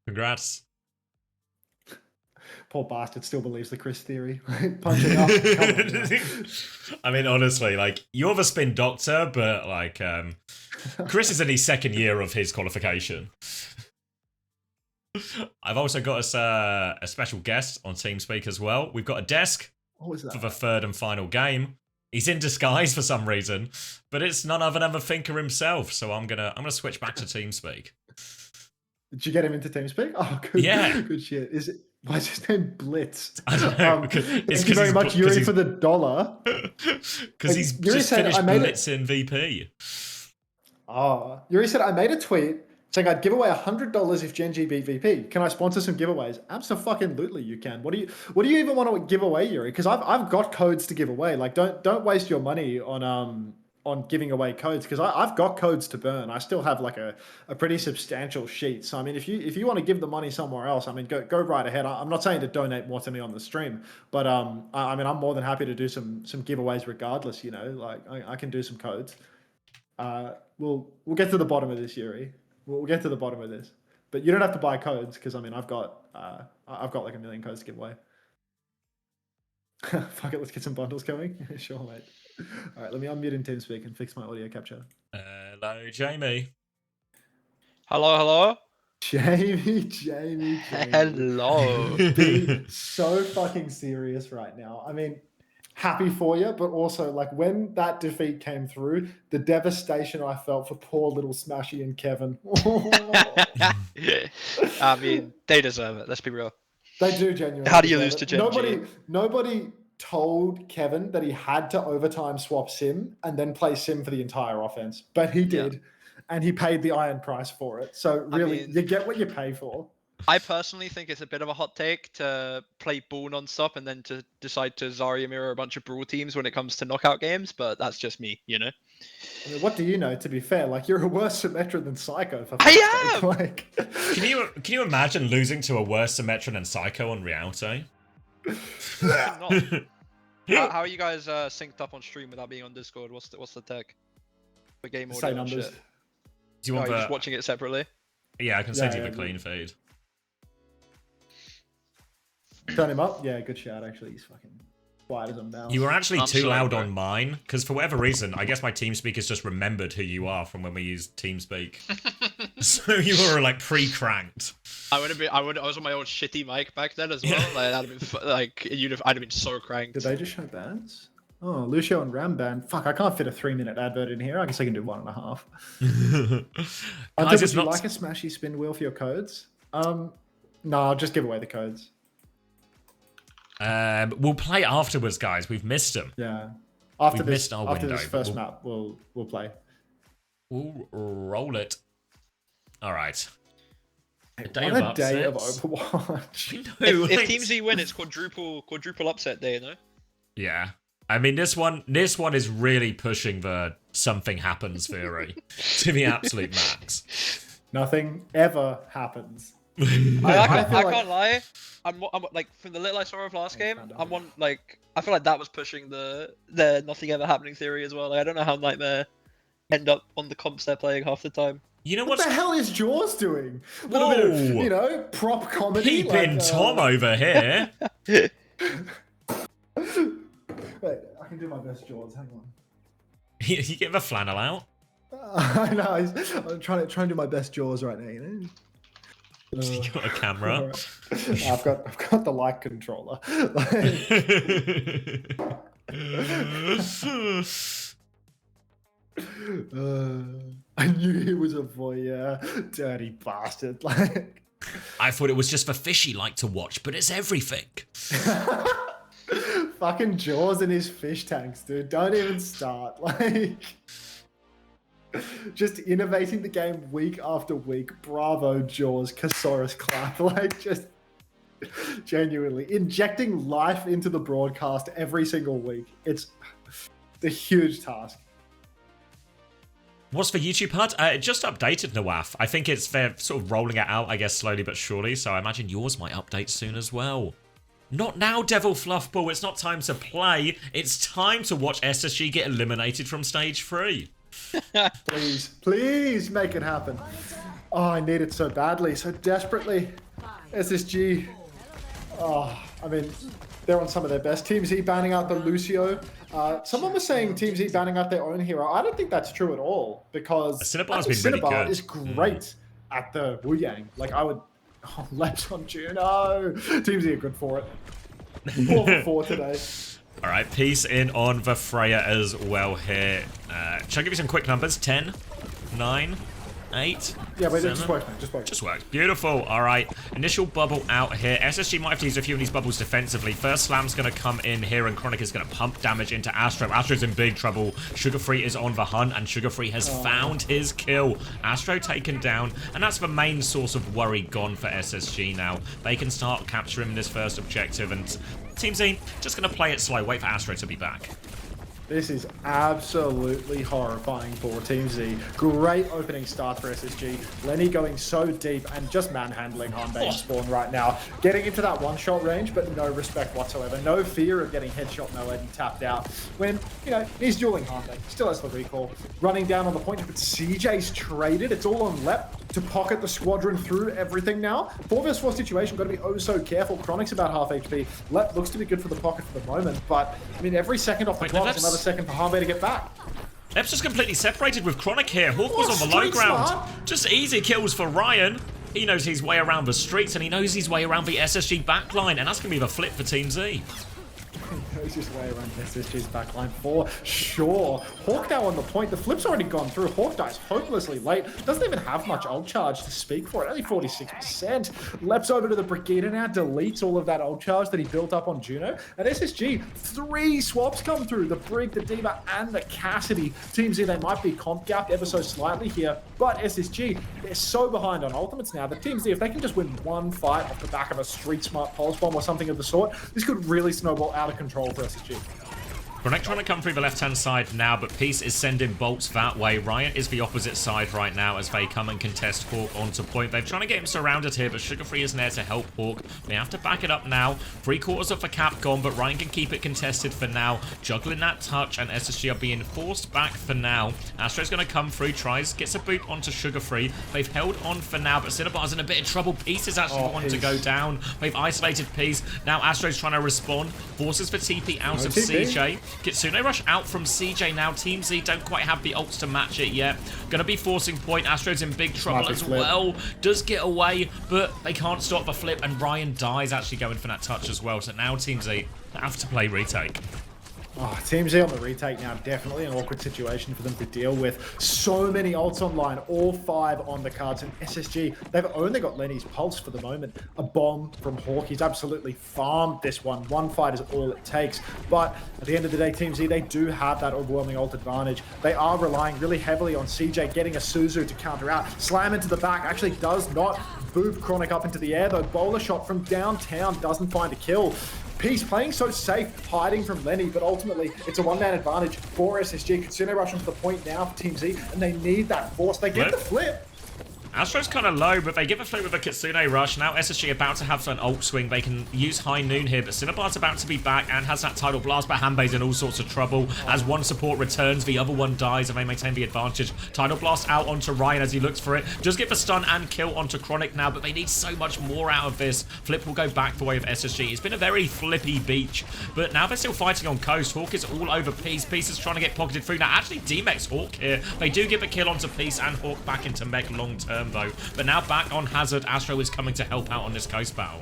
Congrats. Poor bastard still believes the Chris theory. Punching up. Come on, I mean, honestly, like, you're the spin doctor, but, like, Chris is in his second year of his qualification. I've also got us a special guest on TeamSpeak as well. We've got a desk for the third and final game. He's in disguise for some reason, but it's none other than the thinker himself. So I'm gonna switch back to TeamSpeak. Did you get him into TeamSpeak? Oh, good. Yeah. Good shit. Why is his name Blitz? I don't know. Thank you very much, Yuri, for the $1. Because he's just finished Blitz MVP. Oh, Yuri said, I made a tweet saying I'd give away $100 if Gen G beat VP. Can I sponsor some giveaways? Absolutely, you can. What do you even want to give away, Yuri? Because I've got codes to give away. Like, don't waste your money on giving away codes, because I've got codes to burn. I still have like a pretty substantial sheet. So I mean, if you want to give the money somewhere else, I mean, go right ahead. I'm not saying to donate more to me on the stream, but I mean, I'm more than happy to do some giveaways regardless. You know, like I can do some codes. We'll get to the bottom of this, Yuri. We'll get to the bottom of this, but you don't have to buy codes, because I mean, I've got like 1 million codes to give away. Fuck it, let's get some bundles going. Sure, mate. All right, let me unmute in TeamSpeak and fix my audio capture. Hello, Jamie. Hello. Jamie. Hello. Be so fucking serious right now. I mean, happy for you, but also, like, when that defeat came through, the devastation I felt for poor little Smashy and Kevin. I mean, they deserve it. Let's be real. They do genuinely. How do you lose to Gen G? Nobody told Kevin that he had to overtime swap Sim and then play Sim for the entire offense, but he did, and he paid the iron price for it. So really, you get what you pay for. I personally think it's a bit of a hot take to play Bull non-stop and then to decide to Zarya mirror a bunch of Brawl teams when it comes to knockout games, but that's just me, you know? I mean, what do you know, to be fair? Like, you're a worse Symmetra than Psycho. I am! Like... Can you imagine losing to a worse Symmetra than Psycho on Realte? How are you guys synced up on stream without being on Discord? What's the tech? The game audio and shit. Do you want just watching it separately? Yeah, I can send you the clean feed. Turn him up? Yeah, good shout, actually. He's fucking quiet as a mouse. You were actually too loud on mine, because for whatever reason, I guess my TeamSpeak has just remembered who you are from when we used TeamSpeak. So you were, like, pre-cranked. I was on my old shitty mic back then as well. Like, that'd have been, like, I'd have been so cranked. Did they just show bans? Oh, Lucio and Ram ban. Fuck, I can't fit a 3-minute advert in here. I guess I can do 1.5. Would you like a smashy spin wheel for your codes? No, I'll just give away the codes. We'll play afterwards, guys. We've missed them. Yeah. We've missed our window. This first map, we'll play. We'll roll it. All right. A day of Overwatch. If Team Z win, it's quadruple upset day, no? Yeah. I mean, this one is really pushing the something happens theory to the absolute max. Nothing ever happens. I can't lie. I'm like, from the little I saw of last game, I feel like that was pushing the nothing ever happening theory as well. Like, I don't know how Nightmare end up on the comps they're playing half the time. You know what the hell is Jaws doing? A little bit of, prop comedy. Peeping Tom over here. Wait, I can do my best Jaws. Hang on. You get the flannel out. I know. I'm trying to do my best Jaws right now. You know. You got a camera. Right. I've got the light controller. I knew he was a voyeur, dirty bastard. Like, I thought it was just the fish he liked to watch, but it's everything. Fucking Jaws and his fish tanks, dude. Don't even start. Like, just innovating the game week after week. Bravo, Jaws. Casaurus clap. Like, just genuinely injecting life into the broadcast every single week. It's a huge task. What's the YouTube HUD? It just updated, Nawaf. I think they're sort of rolling it out, I guess, slowly but surely. So I imagine yours might update soon as well. Not now, Devil Fluffball. It's not time to play. It's time to watch SSG get eliminated from stage 3. Please make it happen. Oh, I need it so badly, so desperately. SSG. Oh, I mean, they're on some of their best. Team Z banning out the Lucio. Someone was saying Team Z banning out their own hero. I don't think that's true at all because Cinnabar's been really good. Is great at the Wu Yang. Like I would, Leps on Juno. Team Z are good for it. 4 for 4 today. All right, Peace in on the Freya as well here. Shall I give you some quick numbers? 10, 9, 8. Yeah, wait, 7. just worked, man. Just worked. Just worked. Beautiful. All right. Initial bubble out here. SSG might have to use a few of these bubbles defensively. First slam's going to come in here, and Chronic is going to pump damage into Astro. Astro's in big trouble. Sugar Free is on the hunt, and Sugar Free has found his kill. Astro taken down, and that's the main source of worry gone for SSG now. They can start capturing this first objective, and Team Z just going to play it slow. Wait for Astro to be back. This is absolutely horrifying for Team Z. Great opening start for SSG. Lenny going so deep and just manhandling Hanbei spawn right now. Getting into that one-shot range, but no respect whatsoever. No fear of getting headshot melee and tapped out. When, you know, he's dueling Hanbei. Still has the recall. Running down on the point, but CJ's traded. It's all on Lep to pocket the squadron through everything now. 4 vs 4 situation, got to be oh so careful. Chronic's about half HP. Lep looks to be good for the pocket for the moment, but I mean, every second off the clock is another second for Hanbei to get back. Lep's just completely separated with Chronic here. Hawk was on the low ground. Smart. Just easy kills for Ryan. He knows his way around the streets, and he knows his way around the SSG backline, and that's going to be the flip for Team Z. He knows his way around SSG's backline for sure. Hawk now on the point. The flip's already gone through. Hawk dies hopelessly late. Doesn't even have much ult charge to speak for it. Only 46%. Leps over to the Brigida now. Deletes all of that ult charge that he built up on Juno. And SSG, 3 swaps come through. The Brig, the D.Va, and the Cassidy. Team Z, they might be comp gapped ever so slightly here. But SSG, they're so behind on ultimates now. The Team Z, if they can just win one fight off the back of a street smart pulse bomb or something of the sort, this could really snowball out of control for SSG. Chronic trying to come through the left-hand side now, but Peace is sending bolts that way. Ryan is the opposite side right now as they come and contest Hawk onto point. They're trying to get him surrounded here, but Sugar Free isn't there to help Hawk. They have to back it up now. 3/4 of the cap gone, but Ryan can keep it contested for now. Juggling that touch, and SSG are being forced back for now. Astro's going to come through, gets a boot onto Sugar Free. They've held on for now, but Cinnabar's in a bit of trouble. Peace is actually the one to go down. They've isolated Peace. Now Astro's trying to respond. Forces for TP out of CJ. Kitsune Rush out from CJ now. Team Z don't quite have the ults to match it yet. Gonna be forcing point. Astro's in big trouble as well. Does get away, but they can't stop the flip, and Ryan dies actually going for that touch as well. So now Team Z have to play retake. Oh, Team Z on the retake now, definitely an awkward situation for them to deal with. So many ults online, all 5 on the cards, and SSG, they've only got Lenny's Pulse for the moment. A bomb from Hawk, he's absolutely farmed this one. One fight is all it takes, but at the end of the day, Team Z, they do have that overwhelming ult advantage. They are relying really heavily on CJ getting a Suzu to counter out. Slam into the back actually does not boop Chronic up into the air, though. Bowler shot from downtown doesn't find a kill. Peace playing so safe, hiding from Lenny, but ultimately it's a one-man advantage for SSG. Kitsune rush onto the point now for Team Z, and they need that force. They get the flip. Astro's kind of low, but they give a flip with a Kitsune rush. Now SSG about to have an ult swing. They can use High Noon here, but Cinnabar's about to be back and has that Tidal Blast, but Hanbei's in all sorts of trouble. As one support returns, the other one dies, and they maintain the advantage. Tidal Blast out onto Ryan as he looks for it. Does get the stun and kill onto Chronic now, but they need so much more out of this. Flip will go back the way of SSG. It's been a very flippy beach, but now they're still fighting on coast. Hawk is all over Peace. Peace is trying to get pocketed through. Now actually D-Mech's Hawk here. They do give a kill onto Peace and Hawk back into mech long term though. But now back on Hazard, Astro is coming to help out on this coast battle.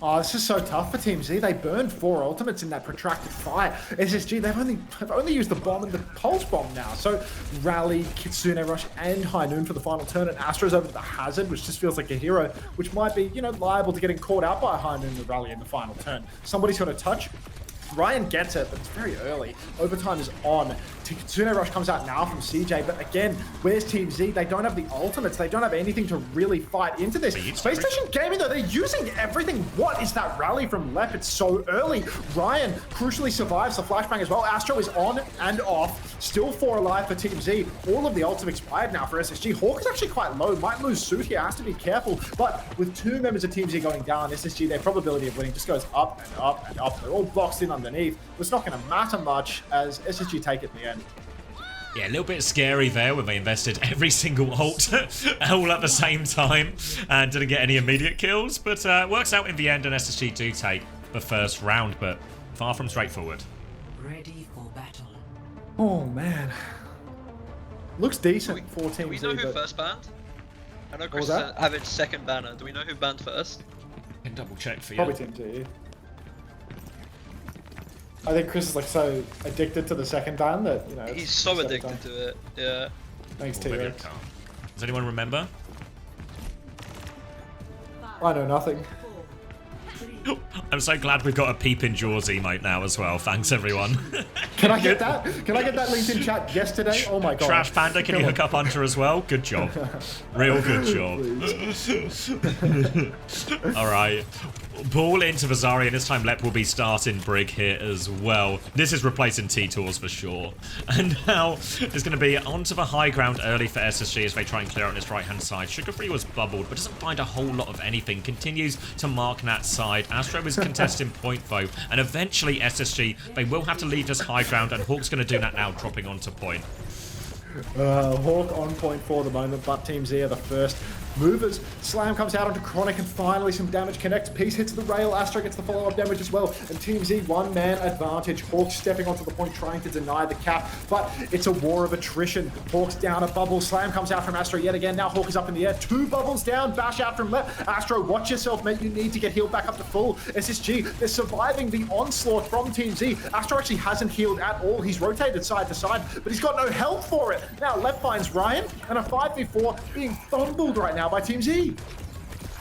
Oh, this is so tough for Team Z. They burned 4 ultimates in that protracted fight. SSG, they've only used the bomb and the pulse bomb now. So Rally, Kitsune Rush, and High Noon for the final turn, and Astro's over to the Hazard, which just feels like a hero, which might be, you know, liable to getting caught out by High Noon and Rally in the final turn. Somebody's got to touch. Ryan gets it, but it's very early. Overtime is on. Kitsune Rush comes out now from CJ, but again, where's Team Z? They don't have the ultimates. They don't have anything to really fight into this. Spacestation Gaming, though, they're using everything. What is that rally from Lep? It's so early. Ryan crucially survives the flashbang as well. Astro is on and off. Still 4 alive for Team Z. All of the ults have expired now for SSG. Hawk is actually quite low. Might lose suit here. Has to be careful. But with 2 members of Team Z going down, SSG, their probability of winning just goes up and up and up. They're all boxed in underneath. It's not going to matter much as SSG take it in the end. Yeah, a little bit scary there when they invested every single ult all at the same time and didn't get any immediate kills, but works out in the end, and SSG do take the first round, but far from straightforward. Ready for battle. Oh man, looks decent. 14. Do we know who first banned? I know Chris is having second banner. Do we know who banned first? I can double check for you. Probably Team G. I think Chris is like so addicted to the second ban that, you know. He's so addicted to it, yeah. Thanks, Or to maybe you. I can't. Does anyone remember? I know nothing. I'm so glad we've got a peep in Jaws emote now as well. Thanks, everyone. Can I get that? Can I get that linked in chat yesterday? Oh my god. Trash Panda, can you hook up Hunter as well? Good job. Real good job. Alright. Ball into the Zarya, and this time Lep will be starting Brig here as well. This is replacing T-Tors for sure. And now it's going to be onto the high ground early for SSG as they try and clear out this right-hand side. Sugar-Free was bubbled, but doesn't find a whole lot of anything. Continues to mark that side. Astro is contesting point though, and eventually SSG, they will have to leave this high ground, and Hawk's going to do that now, dropping onto point. Hawk on point for the moment, but Team Z are the first movers. Slam comes out onto Chronic, and finally some damage connects. Peace hits the rail. Astro gets the follow-up damage as well. And Team Z, one-man advantage. Hawk stepping onto the point, trying to deny the cap. But it's a war of attrition. Hawk's down a bubble. Slam comes out from Astro yet again. Now Hawk is up in the air. 2 bubbles down. Bash out from left. Astro, watch yourself, mate. You need to get healed back up to full. SSG, they're surviving the onslaught from Team Z. Astro actually hasn't healed at all. He's rotated side to side, but he's got no health for it. Now left finds Ryan, and a 5v4 being fumbled right now by Team Z.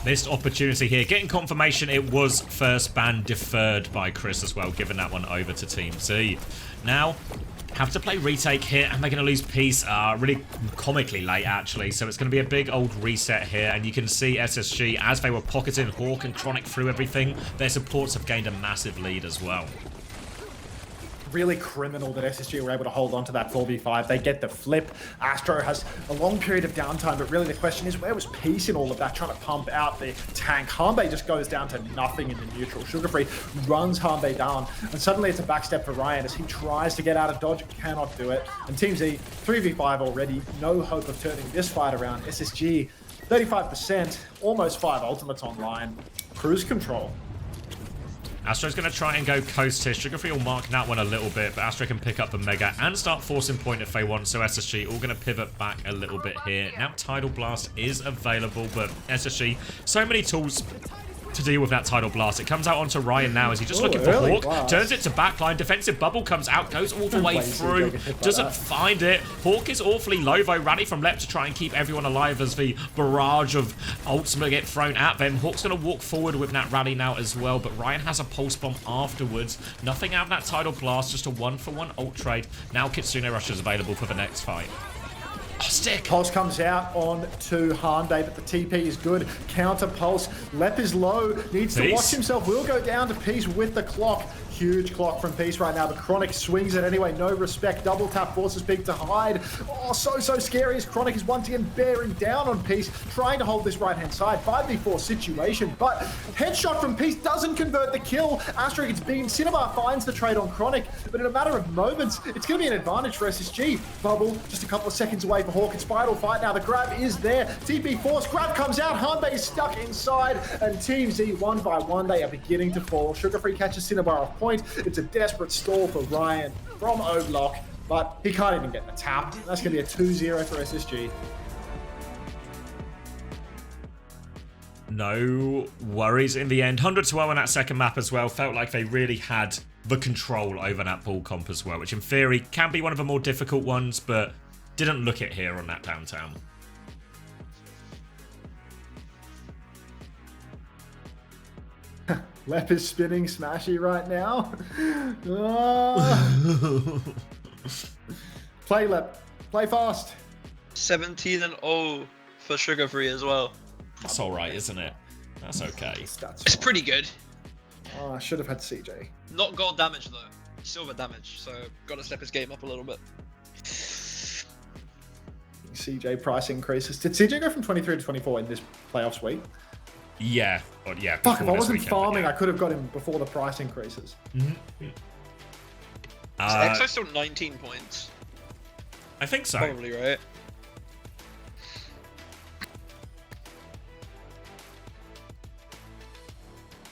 Missed opportunity here. Getting confirmation it was first ban deferred by Chris as well, giving that one over to Team Z. Now, have to play retake here, and they're going to lose Peace really comically late, actually. So it's going to be a big old reset here, and you can see SSG, as they were pocketing Hawk and Chronic through everything, their supports have gained a massive lead as well. Really criminal that SSG were able to hold on to that 4v5. They get the flip. Astro has a long period of downtime, but really the question is, where was Peace in all of that, trying to pump out the tank? Hanbei just goes down to nothing in the neutral. Sugar-Free runs Hanbei down, and suddenly it's a backstep for Ryan as he tries to get out of dodge, cannot do it. And Team Z, 3v5 already, no hope of turning this fight around. SSG, 35%, almost 5 ultimates online. Cruise control. Astro's going to try and go coast here. Sugar-Free will mark that one a little bit, but Astro can pick up the Mega and start forcing point if they want, so SSG all going to pivot back a little bit here. Now Tidal Blast is available, but SSG, so many tools to deal with that Tidal Blast. It comes out onto Ryan now as he's just looking for Hawk. Blast. Turns it to backline. Defensive bubble comes out, goes all the way through. Doesn't find it. Hawk is awfully low though. Rally from Lep to try and keep everyone alive as the barrage of ultimate get thrown at them. Hawk's going to walk forward with that rally now as well, but Ryan has a pulse bomb afterwards. Nothing out of that Tidal Blast, just a 1-for-1 ult trade. Now Kitsune Rush is available for the next fight. Oh, stick. Pulse comes out on to Hanbei, but the TP is good. Counter Pulse. Lep is low. Needs to watch himself. Will go down to Peace with the clock. Huge clock from Peace right now, but Chronic swings it anyway. No respect. Double tap forces Big to hide. Oh, so scary as Chronic is once again bearing down on Peace, trying to hold this right-hand side. 5v4 situation, but headshot from Peace doesn't convert the kill. Astro gets beaten. Cinnabar finds the trade on Chronic, but in a matter of moments, it's going to be an advantage for SSG. Bubble, just a couple of seconds away for Hawk. It's final fight now. The grab is there. TP force. Grab comes out. Hanbei is stuck inside, and Team Z, one by one, they are beginning to fall. Sugar-Free catches Cinnabar off point. It's a desperate stall for Ryan from O-Block, but he can't even get the tap. That's going to be a 2-0 for SSG. No worries in the end. 100-0 on that second map as well. Felt like they really had the control over that ball comp as well, which in theory can be one of the more difficult ones, but didn't look it here on that downtown. Lep is spinning smashy right now. Oh. Play Lep. Play fast. 17-0 for Sugar-Free as well. That's alright, isn't it? That's okay. It's pretty good. Oh, I should have had CJ. Not gold damage though. Silver damage, so gotta step his game up a little bit. CJ price increases. Did CJ go from 23 to 24 in this playoffs week? Yeah. Oh, yeah. Fuck, if I wasn't farming, I could have got him before the price increases. Exo's still 19 points. I think so. Probably right.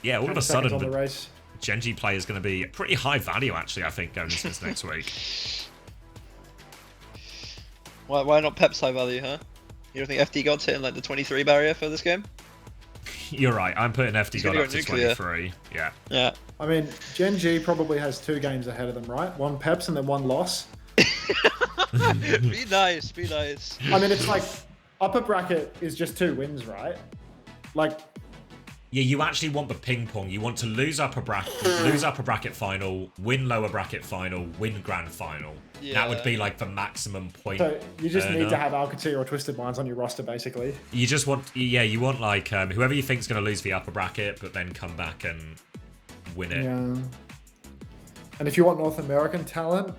Yeah, all of a sudden, on the race. Genji play is going to be pretty high value, actually, I think, going into this next week. Why not Pep's high value, huh? You don't think FD God's hitting like the 23 barrier for this game? You're right, I'm putting FD God up to nuclear. 23. Yeah. Yeah. I mean, Gen G probably has 2 games ahead of them, right? 1 Peps and then 1 loss. Be nice, be nice. I mean, it's like upper bracket is just 2 wins, right? Like, yeah, you actually want the ping pong. You want to lose upper bracket final, win lower bracket final, win grand final. Yeah. That would be like the maximum point. so you just need earner. to have Alcatir or Twisted Minds on your roster, basically. You just want, yeah, you want like whoever you think's going to lose the upper bracket, but then come back and win it. Yeah. And if you want North American talent,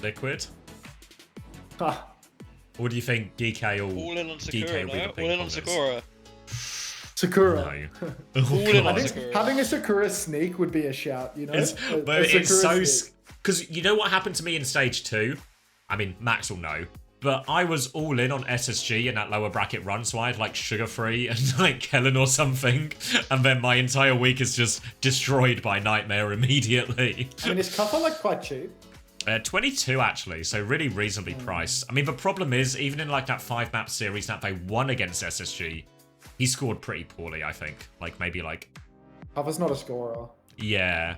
Liquid. ah, Or do you think DK or All in on DK Sakura, will be the no? ping All in on pongers? Sakura. Sakura. No. All in God. on I think Sakura. having a Sakura sneak would be a shout, you know? But it's Sakura so... sneak. Because you know what happened to me in Stage 2? I mean, Max will know. But I was all in on SSG in that lower bracket run, so I had like Sugar Free and like Kellen or something. And then my entire week is just destroyed by Nightmare immediately. I mean, is Cuffer like quite cheap? 22 actually, so really reasonably priced. I mean, the problem is, even in like that 5-map series that they won against SSG, he scored pretty poorly, I think. Like, maybe like... Cuffer's not a scorer. Yeah.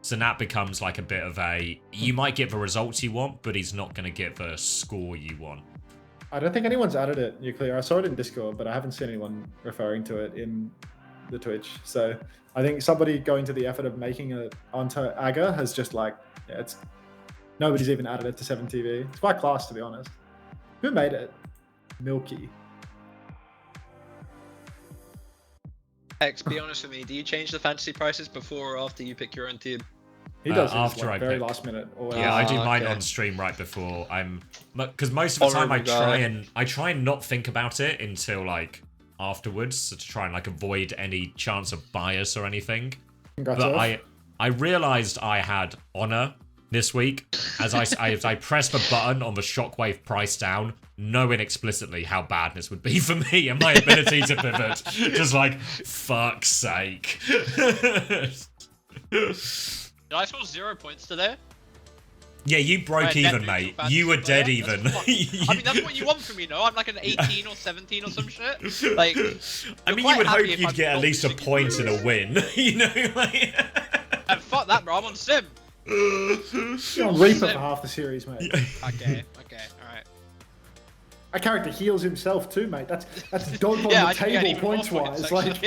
So that becomes like a bit of a... You might get the results you want, but he's not going to get the score you want. I don't think anyone's added it, Nuclear. I saw it in Discord, but I haven't seen anyone referring to it in the Twitch. So I think somebody going to the effort of making it onto Aga has just like... Yeah, it's... Nobody's even added it to 7TV. It's quite class, to be honest. Who made it? Milky. X, be honest with me, do you change the fantasy prices before or after you pick your own team? He does his, after like, I very pick. last minute. Or Yeah, I do mine okay. on stream right before I'm... Because most of the time I try and not think about it until like afterwards, so to try and like avoid any chance of bias or anything. Congrats, But Earth. I realized I had honor this week as I pressed the button on the shockwave price down, knowing explicitly how bad this would be for me and my ability to pivot. Just like, fuck's sake. Did I score 0 points today? Yeah, you broke even, mate. You were dead even. I mean, that's what you want from me, no? I'm like an 18 or 17 or some shit. Like, I mean, you would hope you'd get at least a point and a win. You know, like... And fuck that, bro. I'm on sim. You're on Reaper for half the series, mate. Okay, alright. That character heals himself too, mate. That's dope on Yeah, the I should get table even more points-wise. points, Like,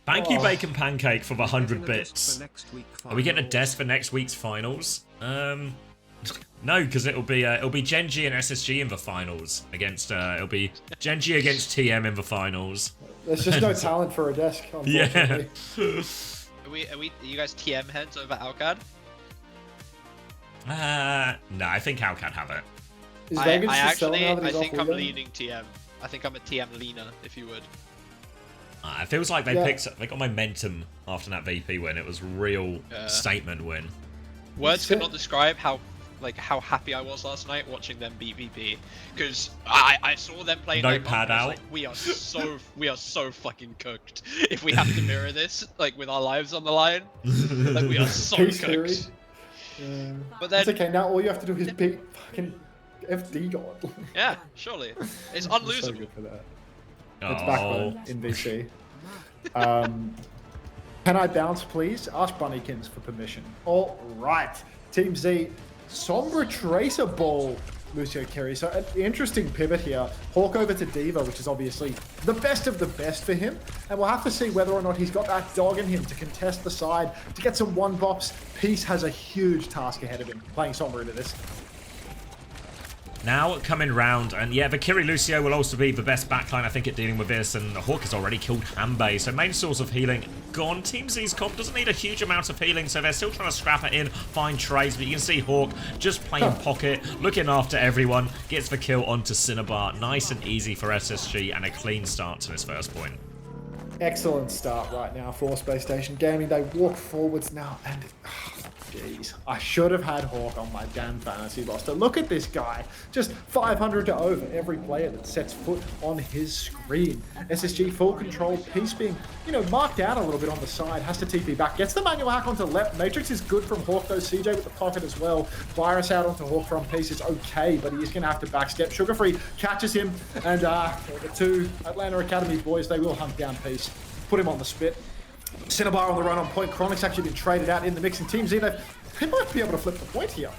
Thank you, Oh. Bacon Pancake, for the 100 bits. Are we getting a desk for next week's finals? No, because it'll be Genji and SSG in the finals against it'll be Genji against TM in the finals. there's just no talent for a desk, unfortunately. Are you guys TM heads over Alcad? No, I think Alcad have it. Is Vegas just selling now that I he's think off I'm Wigan? leaning TM. I think I'm a TM leaner, if you would. It feels like they Yeah. they got momentum after that VP win. It was real statement win. Words cannot describe how happy I was last night watching them beat VP, because I saw them playing. Notepad out. Like, we are so fucking cooked if we have to mirror this like with our lives on the line. Like we are so Peace cooked. theory. Yeah. But then, It's okay, now all you have to do is beat fucking FD God. yeah, surely it's It's unlosable. so good for that. Oh, It's backbone in VC. Can I bounce, please? Ask Bunnykins for permission. All right. Team Z, Sombra Tracer Ball, Lucio Kerry. So an interesting pivot here. Hawk over to Diva, which is obviously the best of the best for him. And we'll have to see whether or not he's got that dog in him to contest the side, to get some one-bops. Peace has a huge task ahead of him, playing Sombra into this. Now coming round, and yeah, the Kiri Lucio will also be the best backline, I think, at dealing with this, and Hawk has already killed Hanbei, so main source of healing gone. Team Z's comp doesn't need a huge amount of healing, so they're still trying to scrap it in, find trades, but you can see Hawk just playing pocket, looking after everyone, gets the kill onto Cinnabar. Nice and easy for SSG, and a clean start to his first point. Excellent start right now for Space Station Gaming. They walk forwards now and... Jeez, I should have had Hawk on my damn fantasy roster. Look at this guy. Just 500 to over every player that sets foot on his screen. SSG full control, Peace being, marked out a little bit on the side, has to TP back, gets the manual hack onto left. Matrix is good from Hawk though, CJ with the pocket as well. Virus out onto Hawk from Peace is okay, but he is going to have to backstep. Sugarfree catches him, and the two Atlanta Academy boys, they will hunt down Peace. Put him on the spit. Cinnabar on the run on point. Chronic's actually been traded out in the mix, and Team Z, they might be able to flip the point here.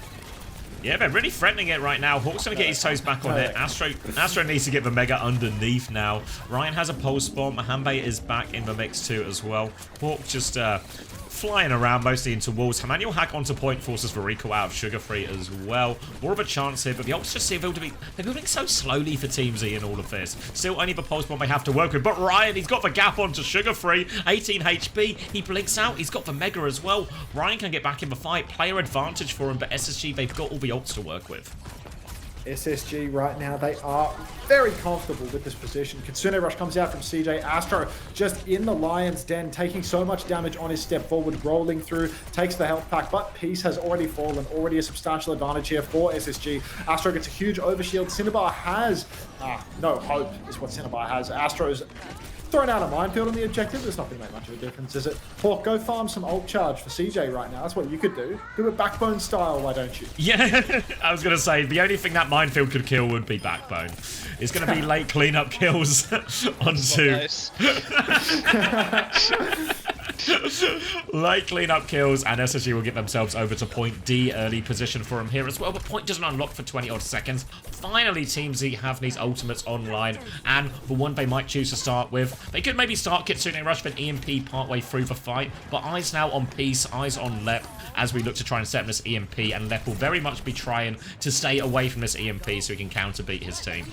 Yeah, they're really threatening it right now. Hawk's going to get his toes back on it. Astro needs to get the Mega underneath now. Ryan has a pulse bomb. Mahambe is back in the mix too as well. Hawk just flying around mostly into walls. Manual hack onto point forces Verrico out of Sugarfree as well. More of a chance here, but the ults just seem to be... They're building so slowly for Team Z in all of this. Still only the pulse bomb they have to work with, but Ryan, he's got the gap onto Sugarfree. 18 HP. He blinks out. He's got the Mega as well. Ryan can get back in the fight. Player advantage for him, but SSG, they've got all the ults to work with. SSG right now, they are very comfortable with this position. Kitsune Rush comes out from CJ. Astro just in the Lion's Den, taking so much damage on his step forward, rolling through, takes the health pack, but Peace has already fallen. Already a substantial advantage here for SSG. Astro gets a huge overshield. Cinnabar has no hope is what Cinnabar has. Astro's thrown out a minefield on the objective. There's not going to make much of a difference, is it? Hawk, go farm some ult charge for CJ right now. That's what you could do. Do it Backbone style, why don't you? Yeah, I was going to say, the only thing that minefield could kill would be Backbone. It's going to be late cleanup kills onto... Light cleanup kills, and SSG will get themselves over to point D. Early position for him here as well, but point doesn't unlock for 20 odd seconds. Finally, Team Z have these ultimates online, and the one they might choose to start with, they could maybe start Kitsune Rush with EMP partway through the fight, but eyes now on Peace, eyes on Lep as we look to try and set up this EMP, and Lep will very much be trying to stay away from this EMP so he can counter beat his team.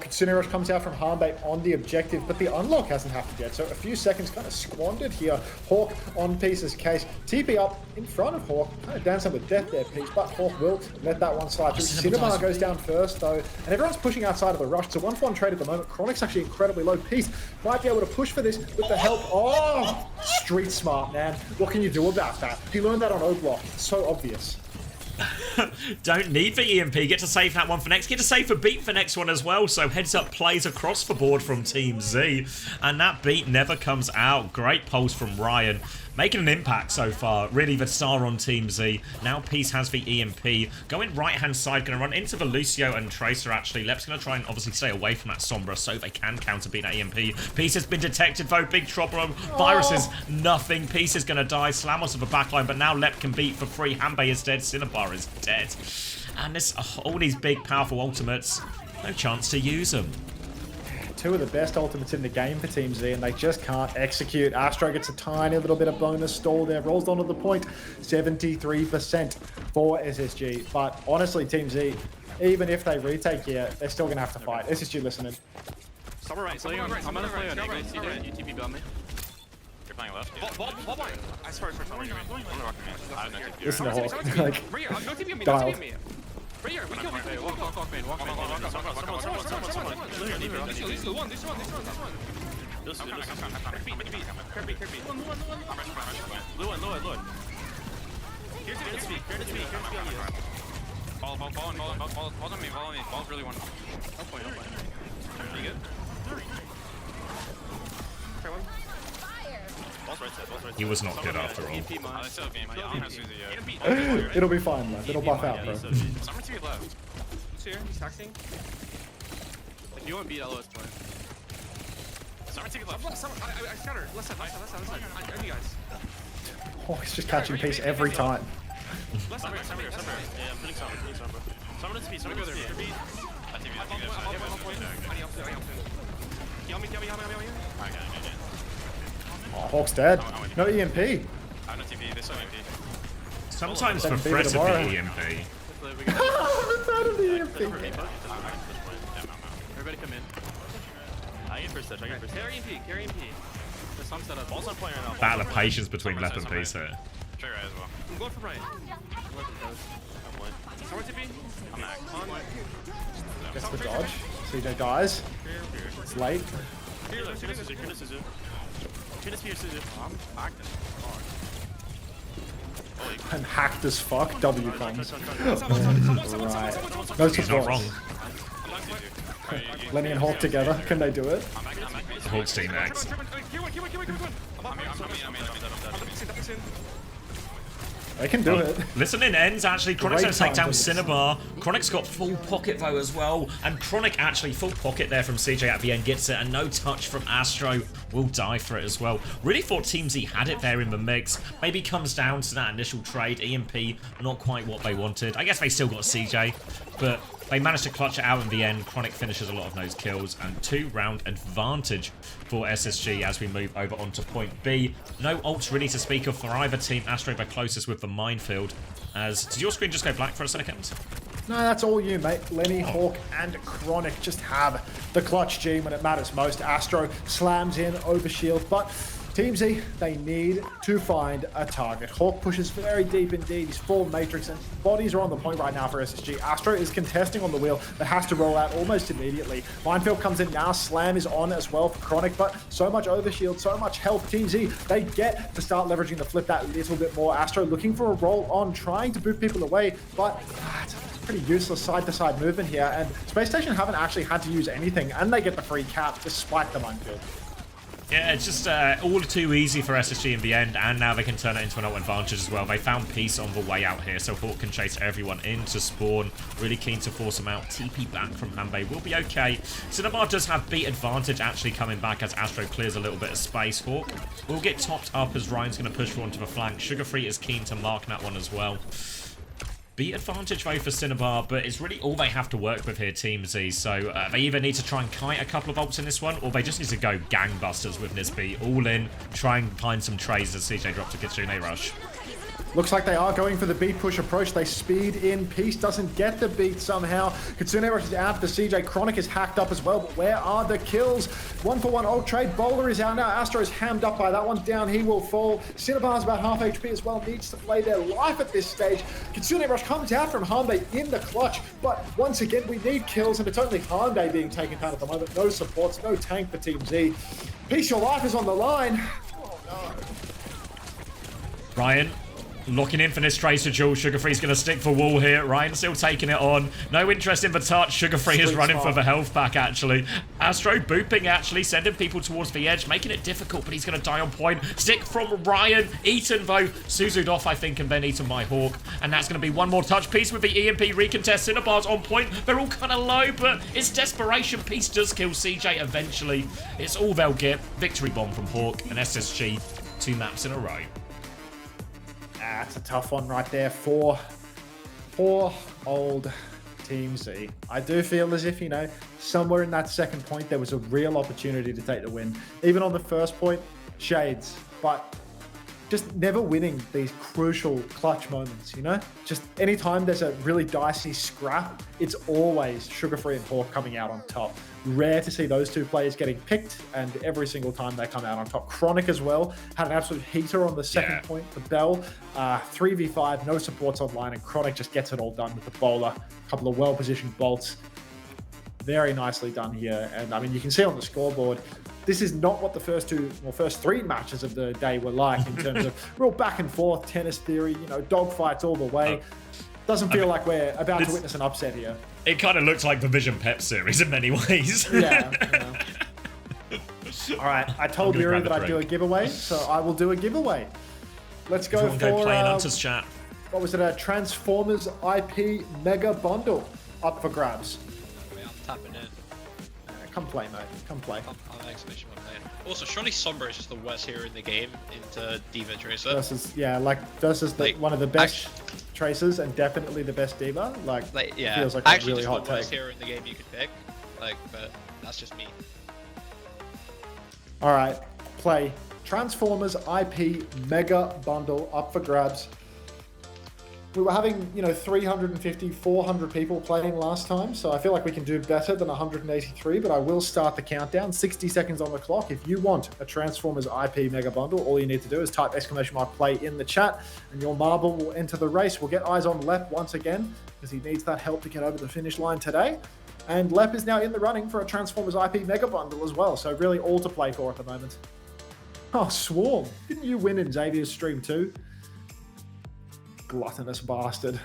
Kitsune Rush comes out from Harmbait on the objective, but the unlock hasn't happened yet, so a few seconds kind of squandered here. Hawk on Peace's case. TP up in front of Hawk, kind of dancing with death there, Peace, but Hawk will let that one slide through. Cinnabar goes down first, though, and everyone's pushing outside of the rush. It's a 1-for-1 trade at the moment. Chronic's actually incredibly low. Peace might be able to push for this with the help. Oh, street smart, man. What can you do about that? He learned that on O-Block. It's so obvious. Don't need the EMP. Get to save that one for next. Get to save for beat for next one as well. So heads up plays across the board from Team Z. And that beat never comes out. Great pulse from Ryan. Making an impact so far. Really the star on Team Z. Now Peace has the EMP. Going right-hand side. Going to run into the Lucio and Tracer actually. Lep's going to try and obviously stay away from that Sombra so they can counter beat that EMP. Peace has been detected though. Big problem. Virus is nothing. Peace is going to die. Slamos of the backline. But now Lep can beat for free. Hanbei is dead. Cinnabar is dead. And this all these big powerful ultimates. No chance to use them. Two of the best ultimates in the game for Team Z, and they just can't execute. Astro gets a tiny little bit of bonus stall there, rolls onto the point, 73% for SSG. But honestly, Team Z, even if they retake here, they're still going to have to fight. SSG listening. Somewhere right, I'm gonna play on A, guys. You TP behind me. You're playing left. I swear, Listen to Hawk. Like, dialed. Right here, we kill me. Walk main. This one. Blue one. Here's speed. Ball on me. Ball's really one. No point. You good? Okay, one. Ball's right side. He was not good after all. It'll be fine, left. It'll buff out, bro. Someone to your left. Who's here? He's taxing. If you want to beat LOS play. Someone take it left. I scattered. Left side. I have you guys. Oh, he's just catching Peace every time. Left side. Yeah, I'm putting some, bro. Someone to speed. I think Oh, Hawk's dead. No EMP. I have no TP. This one EMP. Sometimes for threat of the EMP. Everybody come in. I get first touch. Carry EMP. There's some setup. Ball's on point right now. Battle of patience between Lep and Peace here. Try right as well. I'm going for right. Someone TP? I'm back. Gets the dodge. CJ dies. It's late. I'm hacked as fuck. W comes. Right. No He's not wrong. Lenny and Hawk together. Can they do it? Hawk's team X. They can do it. Listen in ends, actually. Chronic's going to take down Great time. Cinnabar. Chronic's got full pocket though as well. And Chronic actually full pocket there from CJ at the end. Gets it. And no touch from Astro. Will die for it as well. Really thought Team Z had it there in the mix. Maybe comes down to that initial trade. EMP, not quite what they wanted. I guess they still got CJ. But they managed to clutch it out in the end. Chronic finishes a lot of those kills. And 2-round advantage for SSG as we move over onto point B. No ults really to speak of for either team. Astro by closest with the minefield. Did your screen just go black for a second? No, that's all you, mate. Lenny, Hawk, and Chronic just have the clutch G when it matters most. Astro slams in, overshield, but Team Z, they need to find a target. Hawk pushes very deep indeed. He's full Matrix, and bodies are on the point right now for SSG. Astro is contesting on the wheel, but has to roll out almost immediately. Minefield comes in now. Slam is on as well for Chronic, but so much overshield, so much health. Team Z, they get to start leveraging the flip that little bit more. Astro looking for a roll on, trying to boot people away, but it's pretty useless side-to-side movement here, and Spacestation haven't actually had to use anything, and they get the free cap despite the minefield. Yeah, it's just all too easy for SSG in the end, and now they can turn it into an advantage as well. They found peace on the way out here, so Hawk can chase everyone into spawn. Really keen to force them out. TP back from Hanbei will be okay. Cinnabar does have beat advantage actually coming back as Astro clears a little bit of space. Hawk will get topped up as Ryan's going to push forward to the flank. Sugar Free is keen to mark that one as well. Beat advantage though for Cinnabar, but it's really all they have to work with here, Team Z. So they either need to try and kite a couple of ults in this one, or they just need to go gangbusters with this beat. All in, try and find some trades as CJ drops a Kitsune rush. Looks like they are going for the beat push approach. They speed in. Peace doesn't get the beat somehow. Kitsune rushes out. The CJ Chronic is hacked up as well, but where are the kills? 1-for-1 ult trade. Bowler is out now. Astro is hammed up by that one. Down, he will fall. Cinnabar's about half HP as well. Needs to play their life at this stage. Kitsune rush comes out from Hanbei in the clutch, but once again, we need kills, and it's only Hanbei being taken down at the moment. No supports, no tank for Team Z. Peace, your life is on the line. Oh, no. Ryan locking in for this Tracer duel. Sugar Free's going to stick for wall here. Ryan still taking it on. No interest in the touch. Sugar Free is running for the health back, actually. Astro booping, actually, sending people towards the edge, making it difficult, but he's going to die on point. Stick from Ryan. Eaten, though. Suzu'd off, I think, and then eaten by Hawk. And that's going to be one more touch piece with the EMP recontest. Cinnabar's on point. They're all kind of low, but it's desperation. Peace does kill CJ eventually. It's all they'll get. Victory bomb from Hawk and SSG. 2 maps in a row. That's a tough one right there for poor old Team Z. I do feel as if, you know, somewhere in that second point, there was a real opportunity to take the win. Even on the first point, shades, but just never winning these crucial clutch moments, you know? Just anytime there's a really dicey scrap, it's always Sugar Free and Hawk coming out on top. Rare to see those two players getting picked, and every single time they come out on top. Chronic as well had an absolute heater on the second point for Bell. 3v5, no supports online, and Chronic just gets it all done with the bowler. A couple of well-positioned bolts. Very nicely done here, and I mean, you can see on the scoreboard, this is not what the first 3 matches of the day were like in terms of real back and forth, tennis theory, you know, dogfights all the way. Doesn't feel like we're about to witness an upset here. It kind of looks like the Vision Pep series in many ways. Yeah. All right, I told Yuri that I'd do a giveaway, so I will do a giveaway. Let's go for play in Hunter's chat. What was it? A Transformers IP Mega Bundle up for grabs. I'm tapping in. Come play, mate. Come play. I'm exclamation mark playing. Also, surely Sombra is just the worst hero in the game into Diva Tracer. Versus one of the best Tracers and definitely the best Diva. Yeah, feels like actually a really just hot the worst take. hero in the game you could pick. But that's just me. All right, play Transformers IP Mega Bundle up for grabs. We were having, 350, 400 people playing last time, so I feel like we can do better than 183, but I will start the countdown. 60 seconds on the clock. If you want a Transformers IP Mega Bundle, all you need to do is type !play in the chat, and your marble will enter the race. We'll get eyes on Lep once again, because he needs that help to get over the finish line today. And Lep is now in the running for a Transformers IP Mega Bundle as well. So really all to play for at the moment. Oh, Swarm. Didn't you win in Xavier's stream too? Gluttonous bastard.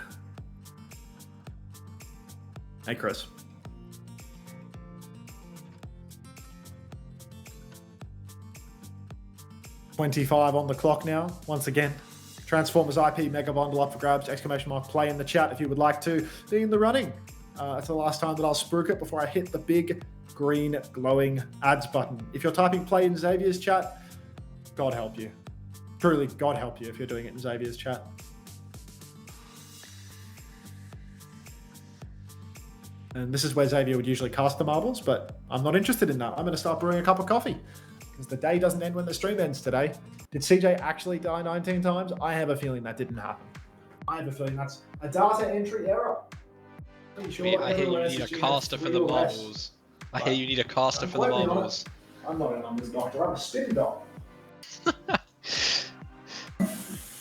Hey, Chris. $25 on the clock now. Once again, Transformers IP Mega Bundle up for grabs. Exclamation mark play in the chat if you would like to be in the running. It's the last time that I'll spruik it before I hit the big green glowing ads button. If you're typing play in Xavier's chat, God help you. Truly, God help you if you're doing it in Xavier's chat. And this is where Xavier would usually cast the marbles, but I'm not interested in that. I'm going to start brewing a cup of coffee because the day doesn't end when the stream ends today. Did CJ actually die 19 times? I have a feeling that didn't happen. I have a feeling that's a data entry error. Sure I hear you need a caster for the marbles. I hear you need a caster for the marbles. I'm not a numbers doctor, I'm a spin doc.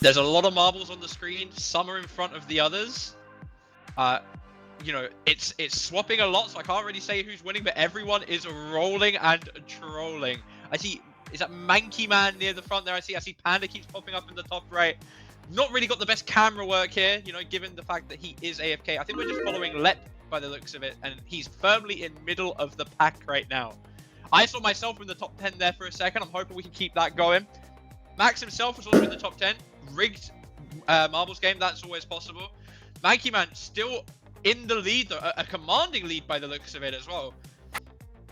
There's a lot of marbles on the screen. Some are in front of the others. You know, it's swapping a lot, so I can't really say who's winning, but everyone is rolling and trolling. I see, is that Manky Man near the front there? I see Panda keeps popping up in the top right. Not really got the best camera work here, you know, given the fact that he is AFK. I think we're just following Lep by the looks of it, and he's firmly in middle of the pack right now. I saw myself in the top 10 there for a second. I'm hoping we can keep that going. Max himself was also in the top 10. Rigged marbles game, that's always possible. Manky Man still in the lead, though, a commanding lead by the looks of it as well.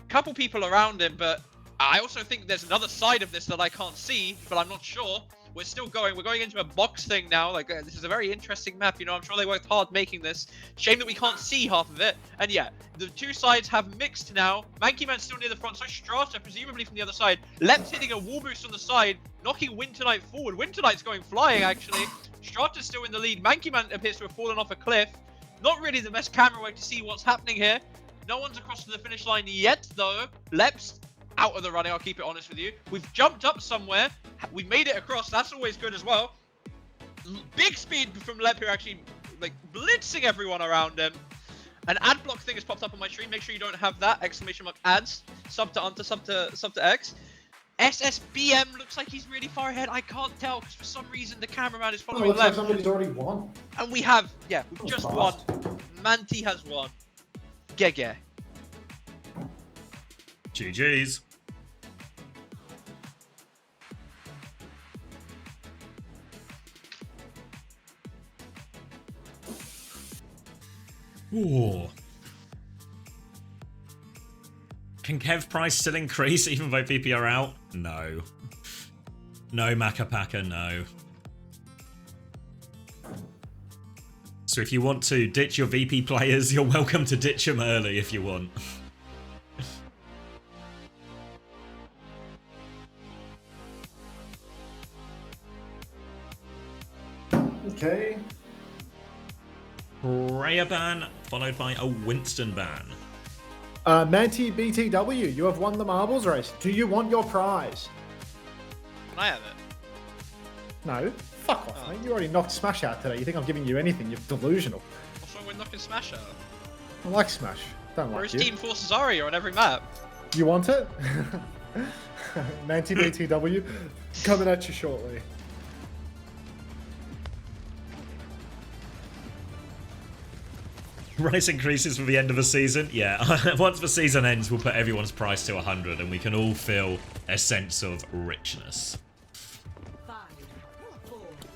Couple people around him, but I also think there's another side of this that I can't see, but I'm not sure. We're still going. We're going into a box thing now. Like, this is a very interesting map. You know, I'm sure they worked hard making this. Shame that we can't see half of it. And yeah, the two sides have mixed now. Manky Man's still near the front, so Strata, presumably from the other side. Lep's hitting a wall boost on the side, knocking Winter Knight forward. Winter Knight's going flying, actually. Strata's still in the lead. Manky Man appears to have fallen off a cliff. Not really the best camera work to see what's happening here. No one's across to the finish line yet, though. Lep's out of the running, I'll keep it honest with you. We've jumped up somewhere. We made it across. That's always good as well. Big speed from Lep here, actually, like, blitzing everyone around him. An ad block thing has popped up on my stream. Make sure you don't have that. Exclamation mark ads. Sub to Unter, sub to X. SSBM looks like he's really far ahead. I can't tell because for some reason the cameraman is following Lep. Like somebody's already won. And we have, yeah, we've just won. Manti has won. Gege. GG's. Ooh. Can Kev price still increase even though VP are out? No. No, Macapaka, no. So if you want to ditch your VP players, you're welcome to ditch them early if you want. Okay. Raya ban, followed by a Winston ban. Manti BTW, you have won the marbles race. Do you want your prize? Can I have it? No. Fuck off, mate. You already knocked Smash out today. You think I'm giving you anything? You're delusional. What's wrong with knocking Smash out? I like Smash. Don't like Where's you. Team Forces Aria on every map? You want it? Manti BTW, coming at you shortly. Price increases for the end of the season? Yeah, once the season ends, we'll put everyone's price to 100 and we can all feel a sense of richness.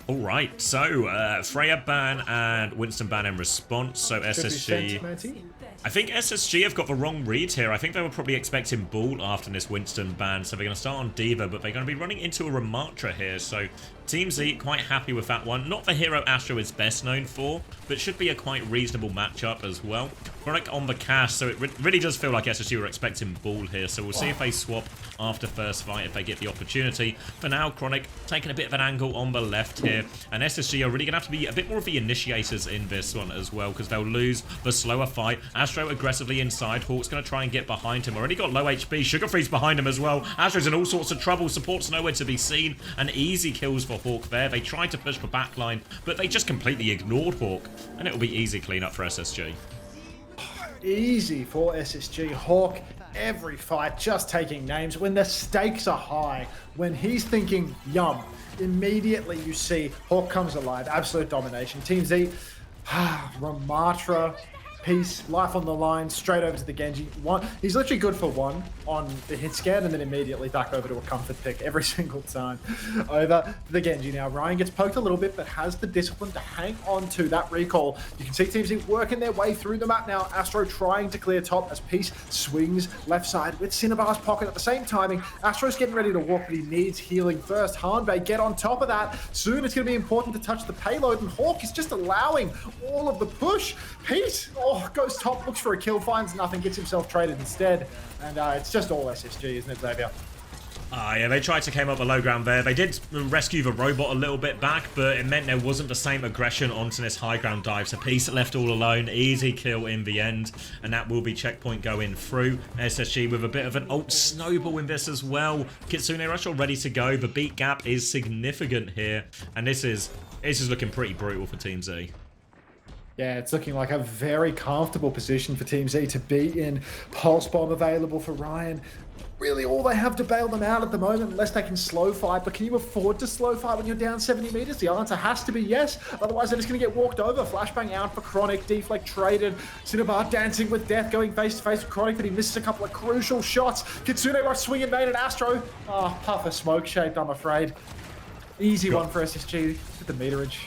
Alright, so Freya ban and Winston ban in response, so SSG... I think SSG have got the wrong read here. I think they were probably expecting Ball after this Winston ban, so they're going to start on Diva, but they're going to be running into a Ramatra here, so Team Z quite happy with that one. Not the hero Astro is best known for, but should be a quite reasonable matchup as well. Chronic on the cast, so it really does feel like SSG were expecting Ball here, so we'll see if they swap after first fight if they get the opportunity. For now, Chronic taking a bit of an angle on the left here, and SSG are really going to have to be a bit more of the initiators in this one as well, because they'll lose the slower fight. Astro aggressively inside, Hawk's going to try and get behind him. Already got low HP, Sugar Free's behind him as well. Astro's in all sorts of trouble, support's nowhere to be seen, and easy kills for Hawk there. They tried to push the backline, but they just completely ignored Hawk, and it'll be easy cleanup for SSG. easy for SSG. Hawk, every fight, just taking names. When the stakes are high, when he's thinking, yum, immediately you see Hawk comes alive. Absolute domination. Team Z, Ramatra, Peace, life on the line, straight over to the Genji. He's literally good for one on the hit scan and then immediately back over to a comfort pick every single time. Over to the Genji now. Ryan gets poked a little bit, but has the discipline to hang on to that recall. You can see Team Z working their way through the map now. Astro trying to clear top as Peace swings left side with Cinnabar's pocket at the same timing. Astro's getting ready to walk, but he needs healing first. Hanbei get on top of that. Soon it's going to be important to touch the payload, and Hawk is just allowing all of the push. Peace, goes top, looks for a kill, finds nothing, gets himself traded instead. And it's just all SSG, isn't it, Xavier? Yeah, they tried to come up a low ground there. They did rescue the robot a little bit back, but it meant there wasn't the same aggression onto this high ground dive. So Peace left all alone, easy kill in the end, and that will be checkpoint going through. SSG with a bit of an ult snowball in this as well. Kitsune Rush all ready to go. The beat gap is significant here, and this is looking pretty brutal for Team Z. Yeah, it's looking like a very comfortable position for Team Z to be in. Pulse Bomb available for Ryan. Really all they have to bail them out at the moment, unless they can slow fight. But can you afford to slow fight when you're down 70 meters? The answer has to be yes. Otherwise, they're just going to get walked over. Flashbang out for Chronic. Deflect traded. Cinnabar dancing with death, going face-to-face with Chronic, but he misses a couple of crucial shots. Kitsune Rush swinging made at Astro. Puff of smoke shaped, I'm afraid. Easy one for SSG with the meterage.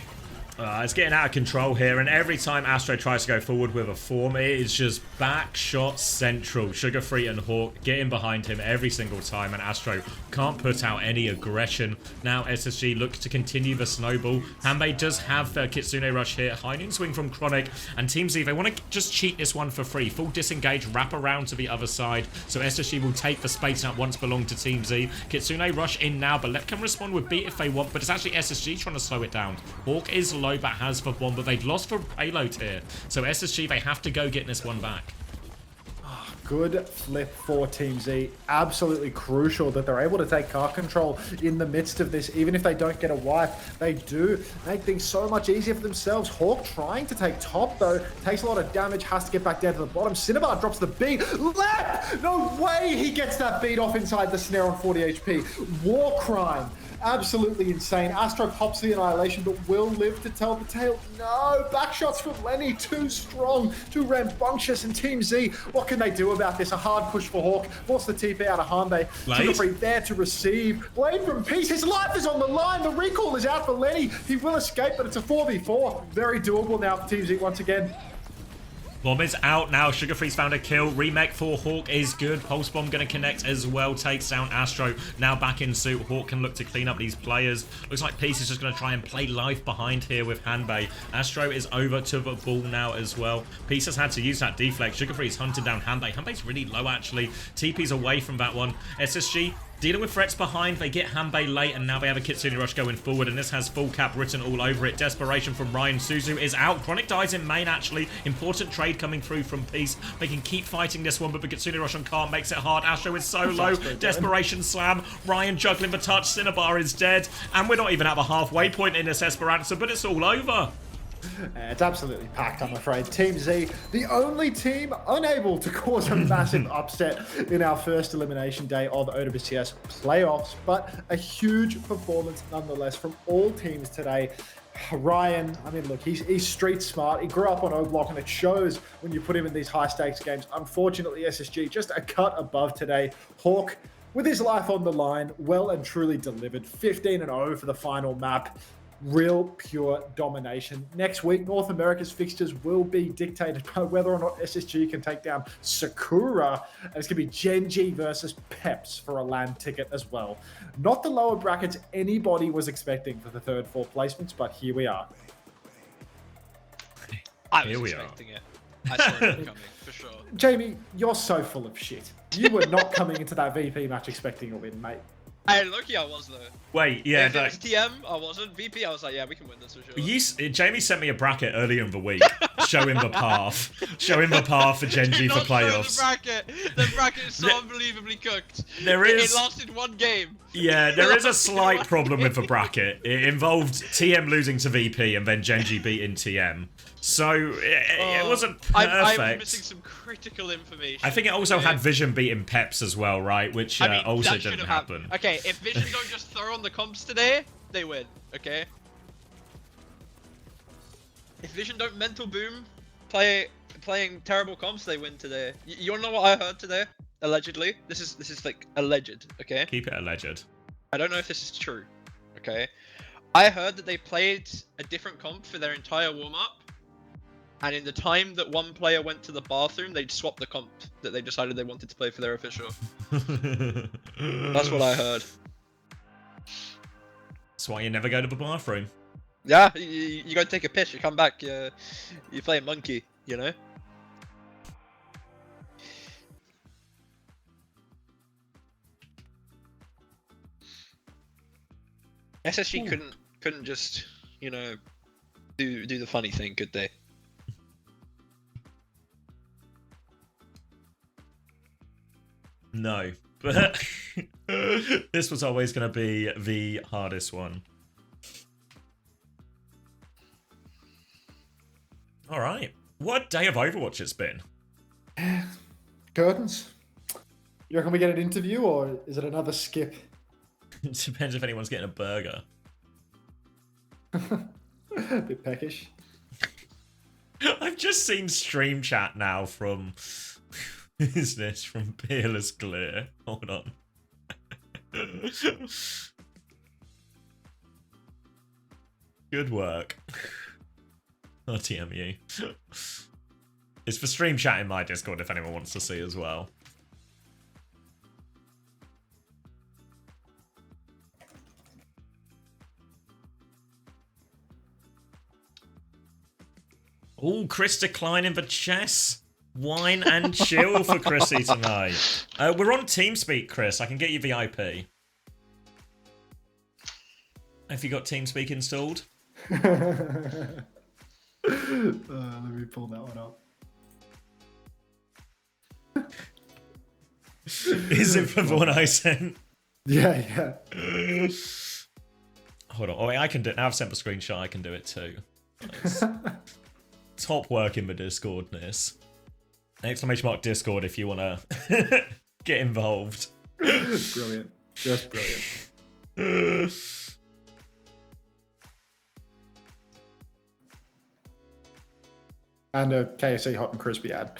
It's getting out of control here, and every time Astro tries to go forward with a form, it is just back shot central. Sugar Free and Hawk getting behind him every single time, and Astro can't put out any aggression. Now SSG looks to continue the snowball. Hanbei does have the Kitsune Rush here. High noon swing from Chronic, and Team Z, they want to just cheat this one for free. Full disengage, wrap around to the other side, so SSG will take the space that once belonged to Team Z. Kitsune Rush in now, but Lep can respond with beat if they want, but it's actually SSG trying to slow it down. Hawk is low, but has for one, but they've lost for payload here. So SSG, they have to go get this one back. Good flip for Team Z. Absolutely crucial that they're able to take car control in the midst of this. Even if they don't get a wipe, they do make things so much easier for themselves. Hawk trying to take top, though. Takes a lot of damage, has to get back down to the bottom. Cinnabar drops the beat. Lep! No way he gets that beat off inside the snare on 40 HP. War crime. Absolutely insane. Astro pops the annihilation, but will live to tell the tale. No, back shots from Lenny, too strong, too rambunctious, and Team Z, what can they do about this? A hard push for Hawk, force the TP out of Hanbei. Sugar Free there to receive. Blade from Peace, his life is on the line. The recall is out for Lenny. He will escape, but it's a 4v4. Very doable now for Team Z once again. Bomb is out now. Sugar Free's found a kill. Remake for Hawk is good. Pulse Bomb going to connect as well. Takes down Astro. Now back in suit. Hawk can look to clean up these players. Looks like Peace is just going to try and play life behind here with Hanbei. Astro is over to the ball now as well. Peace has had to use that deflect. Sugar Free's hunted down Hanbei. Hanbei's really low actually. TP's away from that one. SSG dealing with threats behind. They get Hanbei late, and now they have a Kitsune Rush going forward, and this has full cap written all over it. Desperation from Ryan. Suzu is out. Chronic dies in main, actually. Important trade coming through from Peace. They can keep fighting this one, but the Kitsune Rush on Kant makes it hard. Astro is so low. Desperation slam. Ryan juggling the touch. Cinnabar is dead, and we're not even at the halfway point in this Esperanza, but it's all over. It's absolutely packed, I'm afraid. Team Z, the only team unable to cause a massive upset in our first elimination day of OWCS playoffs, but a huge performance nonetheless from all teams today. Ryan, I mean, look, he's street smart. He grew up on O Block, and it shows when you put him in these high-stakes games. Unfortunately, SSG just a cut above today. Hawk, with his life on the line, well and truly delivered. 15-0 for the final map. Real pure domination. Next week, North America's fixtures will be dictated by whether or not SSG can take down Sakura. And it's going to be Genji versus Peps for a LAN ticket as well. Not the lower brackets anybody was expecting for the third, fourth placements, but here we are. I was expecting it. I saw it coming, for sure. Jamie, you're so full of shit. You were not coming into that VP match expecting a win, mate. Hey, lucky I was though. Wait, yeah. If it was TM, I wasn't. VP, I was like, yeah, we can win this for sure. Jamie sent me a bracket earlier in the week, Show him the path. Show him the path for Gen G Do for not throw playoffs. The bracket. The bracket is so unbelievably cooked. There is. It lasted one game. Yeah, there is a slight problem with the bracket. It involved TM losing to VP and then Gen G beating TM. So it wasn't perfect. I'm missing some critical information. I think it also had Vision beating Peps as well, right? Which also didn't happen. Okay, if Vision don't just throw on the comps today, they win. Okay. If Vision don't mental boom, playing terrible comps, they win today. You wanna know what I heard today? Allegedly, this is like alleged. Okay. Keep it alleged. I don't know if this is true. Okay. I heard that they played a different comp for their entire warm up. And in the time that one player went to the bathroom, they'd swap the comp that they decided they wanted to play for their official. That's what I heard. That's why you never go to the bathroom. Yeah, you go take a piss, you come back, you play monkey, you know? SSG couldn't just, you know, do the funny thing, could they? No, but this was always going to be the hardest one. All right. What day of Overwatch it's been? Curtains. You reckon we get an interview, or is it another skip? It depends if anyone's getting a burger. A bit peckish. I've just seen stream chat now from... Is this from Peerless Clear? Hold on. Good work. RTMU. It's for stream chat in my Discord if anyone wants to see as well. Oh, Chris declining for chess. Wine and chill for Chrissy tonight. We're on TeamSpeak, Chris. I can get you VIP. Have you got TeamSpeak installed? Let me pull that one up. Is it for the one I sent? Yeah. Hold on. Oh, wait, I can do it. Now I've sent the screenshot. I can do it too. Nice. Top work in the Discordness. Exclamation mark Discord if you want to get involved. Brilliant. Just brilliant. And a KFC hot and crispy ad.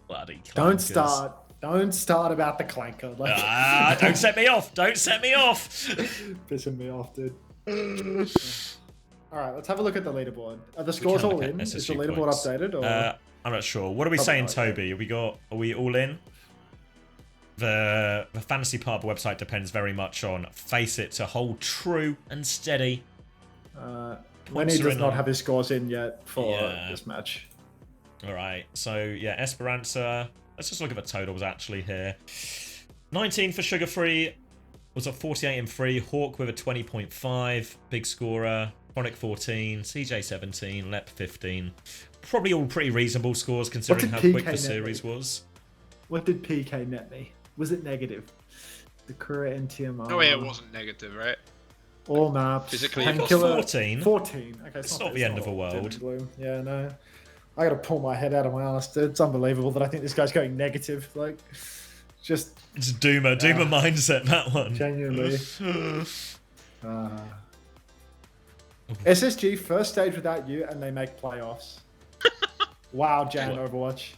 Bloody Don't clankers. Don't start about the clanker. Like, Don't set me off. Don't set me off. pissing me off, dude. All right, let's have a look at the leaderboard. Are the scores all in? Is the SSG leaderboard points. updated? Or? I'm not sure. What are we saying, Toby? Are we all in? The fantasy part of the website depends very much on face it to hold true and steady. Lenny does not have his scores in yet for this match. All right, so yeah, Esperanza. Let's just look at the totals actually here. 19 for Sugar Free. Was at 48 and 3. Hawk with a 20.5. Big scorer. Chronic 14. CJ 17. Lep 15. Probably all pretty reasonable scores considering how quick the series was. What did PK net me? Was it negative? The Kura NTMR. No way, it wasn't negative, right? All maps. Physically, Painkiller, 14. 14. Okay, It's not the end of the world. Yeah, no. I gotta pull my head out of my ass, dude. It's unbelievable that I think this guy's going negative. Like, just. It's Doomer mindset, that one. Genuinely. SSG first stage without you, and they make playoffs. Wow, Jan Overwatch.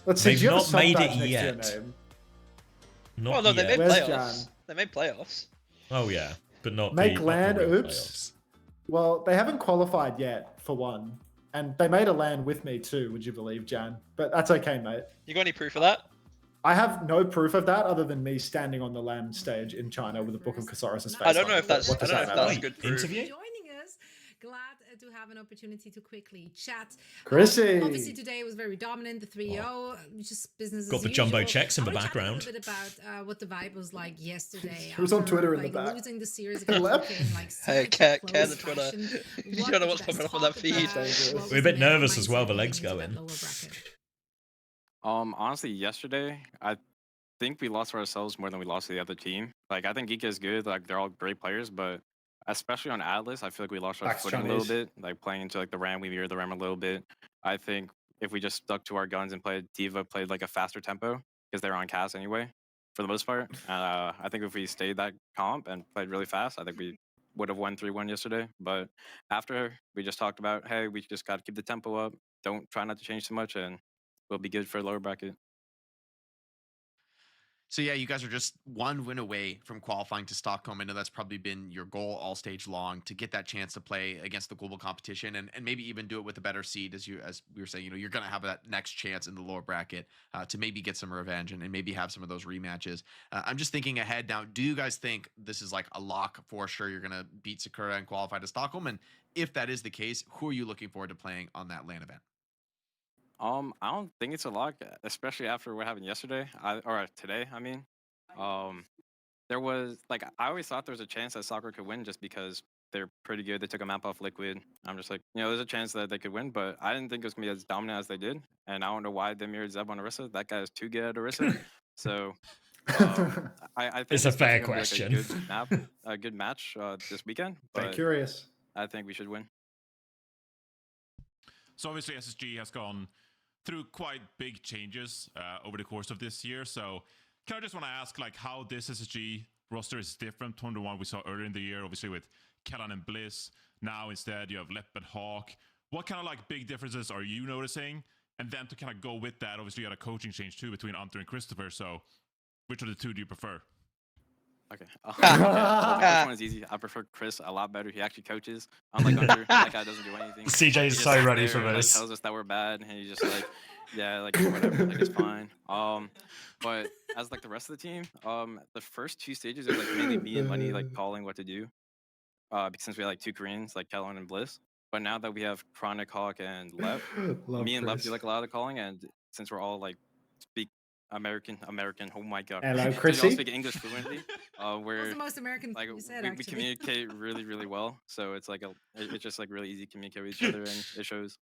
Let's see. They've Do you have a not made sub-badge it next yet. to your name? Not Oh no, they yet. made Where's playoffs. Jan? They made playoffs. Oh yeah, but not Make the land. upper real Oops. playoffs. Well, they haven't qualified yet for one, and they made a LAN with me too. Would you believe, Jan? But that's okay, mate. You got any proof of that? I have no proof of that other than me standing on the LAN stage in China with a book of Casaurus' face. I don't know if that's. What I does don't know that if matter? that's good proof. Interview? Joining us. Glad to have an opportunity to quickly chat. Chrissy. Obviously today was very dominant, the 3-0, just business as Got the usual. jumbo checks in the I wanna chat background. A little bit about what the vibe was like yesterday. It was on after, Twitter in the like, back. losing the series against Left. UK in, like, Hey, such a care close the Twitter. fashion. You What don't know did what's you popping guys up on that talk feed. about? What We're a was bit the nervous as mindset well, the going legs into that going. lower bracket? Honestly, yesterday, I think we lost for ourselves more than we lost to the other team. Like, I think Geek is good. Like, they're all great players, but especially on Atlas, I feel like we lost our footing a little bit. Like, playing into, like, the RAM, we mirrored the RAM a little bit. I think if we just stuck to our guns and played like, a faster tempo, because they were on cast anyway, for the most part. I think if we stayed that comp and played really fast, I think we would have won 3-1 yesterday. But after, we just talked about, hey, we just got to keep the tempo up. Don't try not to change too much, and we'll be good for lower bracket. So yeah, you guys are just one win away from qualifying to Stockholm. I know that's probably been your goal all stage long, to get that chance to play against the global competition and maybe even do it with a better seed. As we were saying, you know, you're going to have that next chance in the lower bracket to maybe get some revenge and maybe have some of those rematches. I'm just thinking ahead now. Do you guys think this is like a lock for sure you're going to beat Sakura and qualify to Stockholm? And if that is the case, who are you looking forward to playing on that LAN event? I don't think it's a lock, especially after what happened yesterday, or today, I mean. There was, like, I always thought there was a chance that Sakura could win just because they're pretty good. They took a map off Liquid. I'm just like, you know, there's a chance that they could win, but I didn't think it was going to be as dominant as they did. And I don't know why they mirrored Zeb on Orisa. That guy is too good at Orisa. So, I think It's a fair gonna be, like, question. a good match this weekend. Very But curious. I think we should win. So obviously SSG has gone through quite big changes over the course of this year. So kind of just want to ask, like, how this SSG roster is different from the one we saw earlier in the year, obviously with Kellan and Bliss. Now instead you have Lep and Hawk. What kind of like big differences are you noticing? And then to kind of go with that, obviously you had a coaching change too between Hunter and Christopher. So which of the two do you prefer? Okay. This one is easy. I prefer Chris a lot better. He actually coaches. Unlike Hunter, that guy doesn't do anything. CJ is He so just ready sits for there, this. Like, tells us that we're bad, and he's just like, yeah, like whatever, like it's fine. But as like the rest of the team, the first two stages it was like mainly me and Money like calling what to do. Since we had like two Koreans like Kellan and Bliss. But now that we have Chronic, Hawk, and Lev, me and Lev do like a lot of the calling, and since we're all like speak American. Oh my god. Hello, We Chrissy. all speak English fluently. What was We're the most American like thing you said, we actually? communicate really well. So it's like it's just like really easy to communicate with each other, and it shows.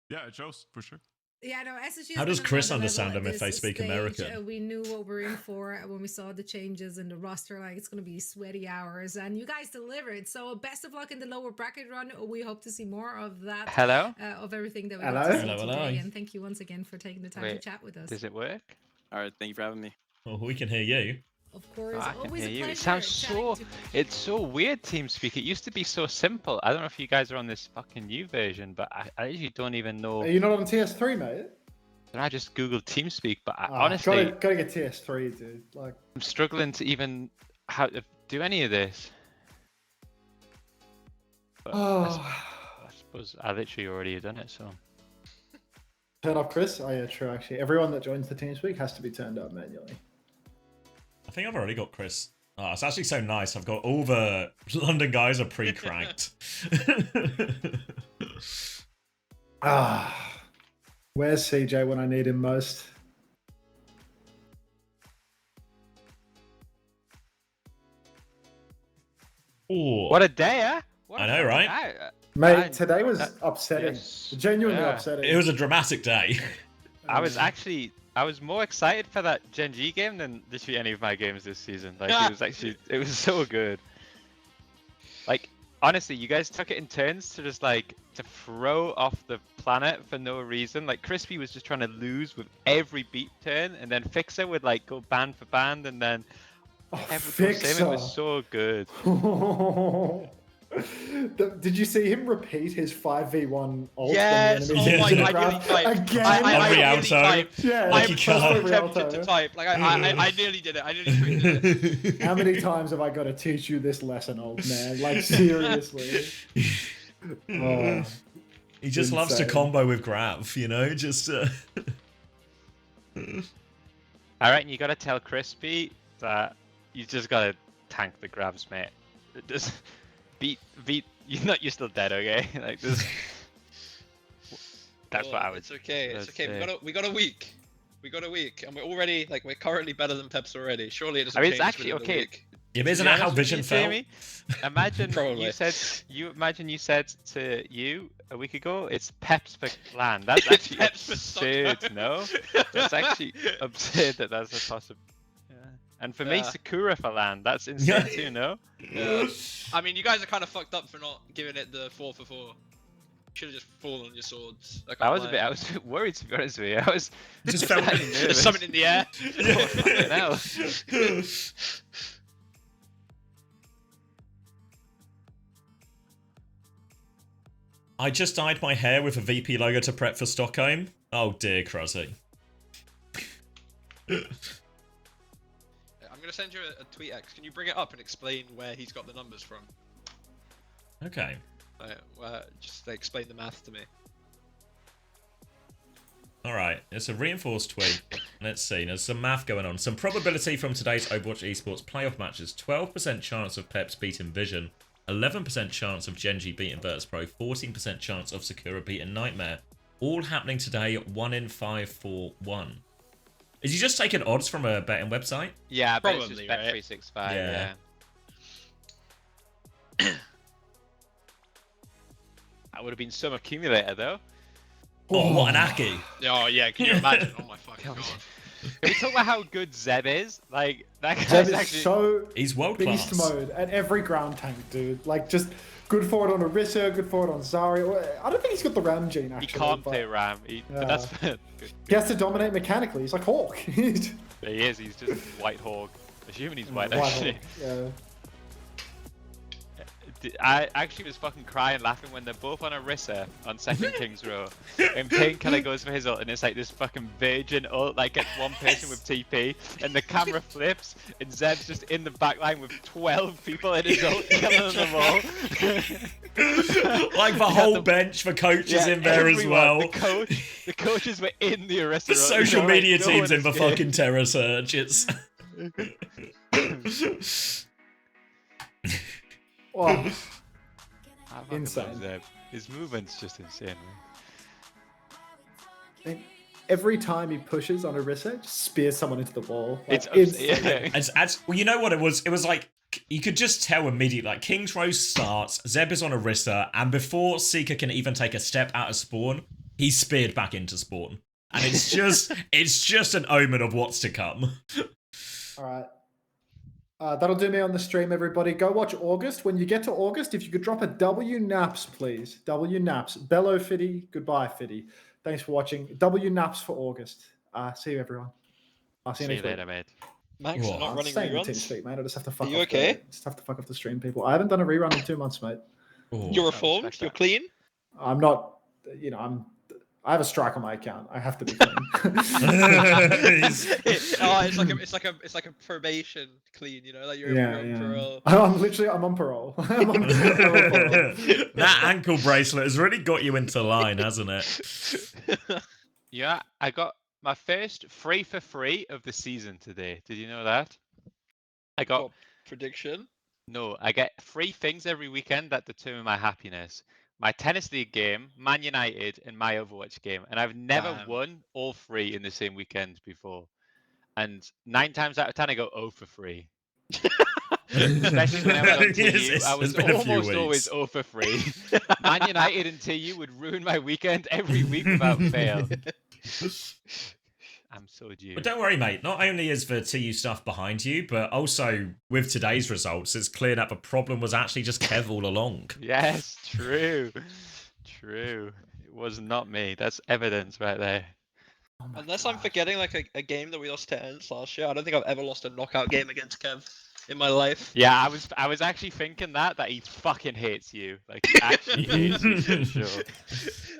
Yeah, it shows for sure. Yeah, no, SSG How has does been Chris another understand level them at if they this speak stage. American? We knew what we're in for when we saw the changes in the roster. Like, it's going to be sweaty hours, and you guys delivered. So best of luck in the lower bracket run. We hope to see more of that. Hello? Of everything that we Hello? got to see Hello, today. hello. And thank you once again for taking the time to Wait, chat with us. Does it work? All right, thank you for having me. Well, we can hear you. Of course, I can always hear a you. pleasure. It sounds chatting so. to- It's so weird, TeamSpeak. It used to be so simple. I don't know if you guys are on this fucking new version, but I usually don't even know. Are you not on TS3, mate? And I just googled TeamSpeak, but I, Ah, honestly, gotta get TS3, dude. Like, I'm struggling to even how to do any of this. But oh, I suppose I literally already have done it, so. turn off Chris. Oh yeah, true. Actually, everyone that joins the TeamSpeak has to be turned up manually. I think I've already got Chris. Oh, it's actually so nice. I've got all the London guys are pre-cranked. Where's CJ when I need him most? Ooh. What a day, huh? What I a know, fucking right? night. Mate, today was that- upsetting. yes. Genuinely Yeah. upsetting. It was a dramatic day. I was more excited for that Gen G game than literally any of my games this season. Like it was so good. Like honestly, you guys took it in turns to just like to throw off the planet for no reason. Like Crispy was just trying to lose with every beat turn, and then Fixer would like go band for band, and then every same. It was so good. Did you see him repeat his 5v1 ult? Yes! When Oh the my enemy god, I nearly typed. Again? I On nearly Rialto. typed. Yeah, Like I'm you so can't. tempted to type. Like I nearly did it. I nearly tweeted it. How many times have I got to teach you this lesson, old man? Like, seriously. Oh. He just loves to combo with Grav, you know, just... I reckon you gotta tell Crispy that you just gotta tank the Gravs, mate. Just beat, you're still dead, okay? Like this. That's what I would. It's okay, it's okay. We got a week. We got a week, and we're already we're currently better than Peps already. Surely it doesn't. I mean, it's change actually within the okay. week. Yeah, but isn't that how Vision felt? Jamie? Imagine Probably. you said to you a week ago, it's Peps for clan. That's actually absurd, no? That's actually absurd that that's a possible. Yeah. And for me, Sakura for land. That's insane too, no? Yeah. I mean, you guys are kind of fucked up for not giving it the 4 for 4. Should have just fallen on your swords. I was a bit worried, to be honest with you. I was just felt there's something in the air. I just dyed my hair with a VP logo to prep for Stockholm. Oh dear, Kruzzy. I'm gonna send you a tweet, X. Can you bring it up and explain where he's got the numbers from? Okay. Just explain the math to me. Alright, it's a reinforced tweet. Let's see, there's some math going on. Some probability from today's Overwatch Esports playoff matches. 12% chance of Peps beating Vision. 11% chance of Genji beating Virtus Pro. 14% chance of Sakura beating Nightmare. All happening today, 1 in 5 for 1. Is he just taking odds from a betting website? Yeah, but probably, it's just Bet365, yeah. That would have been some accumulator though. Oh, what an Aki! Oh yeah, can you imagine? Oh my fucking god. Can we talk about how good Zeb is? Like that guy's Zeb is actually so he's world class. beast mode at every ground tank, dude. Like just good for it on Orisa, good for it on Zarya. I don't think he's got the Ram gene actually. He can't play Ram, but that's good. He has to dominate mechanically. He's like Hawk. He is. He's just White Hawk. Assuming he's white actually. Hawk, yeah. I actually was fucking crying laughing when they're both on Orisa on second King's Row. And Pink kind of goes for his ult and it's like this fucking virgin ult, like gets one person with TP and the camera flips and Zeb's just in the back line with 12 people in his ult killing them all. Like the whole bench for coaches in there as well. The coaches were in the Orisa. The social media teams in the fucking Terror Surge. It's... Oh, insane. His movement's just insane, man. Every time he pushes on Orisa, just spears someone into the wall. Like, well, you know what it was? It was like, you could just tell immediately, like, King's Row starts, Zeb is on Orisa, and before Seeker can even take a step out of spawn, he's speared back into spawn. And it's just an omen of what's to come. Alright. That'll do me on the stream, everybody. Go watch August. When you get to August, if you could drop a W Naps, please. W Naps. Bello Fitty. Goodbye, Fitty. Thanks for watching. W Naps for August. See you, everyone. I'll see you next week. later, mate. Max, you're not running reruns? TeamSpeak, mate. I just have to fuck Are you okay? Just have to fuck off the stream, people. I haven't done a rerun in 2 months, mate. Ooh. You're reformed? You're clean? I'm not, you know, I have a strike on my account. I have to be clean. It's like a probation clean, you know, like you're on parole. I'm on parole. I'm on parole. That ankle bracelet has really got you into line, hasn't it? Yeah, I got my first 3 for 3 of the season today. Did you know that? I got prediction. No, I get 3 things every weekend that determine my happiness. My Tennis League game, Man United, and my Overwatch game. And I've never won all 3 in the same weekend before. And 9 times out of 10, I go 0 for 3. Especially when I was on TU, I was almost always 0 for 3. Man United and TU would ruin my weekend every week without fail. I'm so due. But don't worry, mate. Not only is the TU stuff behind you, but also with today's results, it's clear that the problem was actually just Kev all along. Yes, true. True. It was not me. That's evidence right there. Unless I'm forgetting like a game that we lost to Ents last year, I don't think I've ever lost a knockout game against Kev in my life. Yeah, I was actually thinking that he fucking hates you. Like he actually hates you for sure.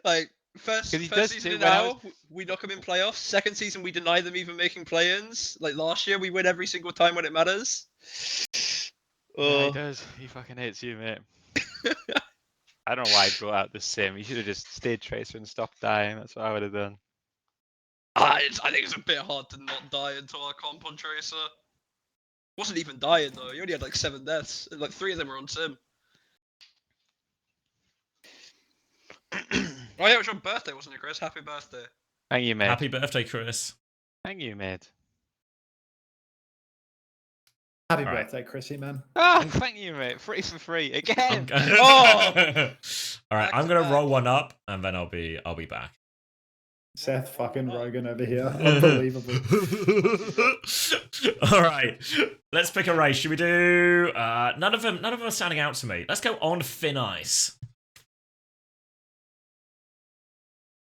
Like First season in now, we knock them in playoffs. Second season, we deny them even making play-ins. Like last year, we win every single time when it matters. Yeah, he does. He fucking hates you, mate. I don't know why I brought out the sim. You should have just stayed Tracer and stopped dying. That's what I would have done. I think it's a bit hard to not die into our comp on Tracer. Wasn't even dying though. You only had like 7 deaths. Like 3 of them were on sim. Oh yeah, it was your birthday, wasn't it, Chris? Happy birthday. Thank you, mate. Happy birthday, Chris. Thank you, mate. Happy birthday, Chrissy, man. Oh, thank you, mate. Free for free again. Oh! All right, I'm gonna roll one up, and then I'll be back. Seth fucking Rogan over here. Unbelievable. All right, let's pick a race. Should we do? None of them are standing out to me. Let's go on thin ice.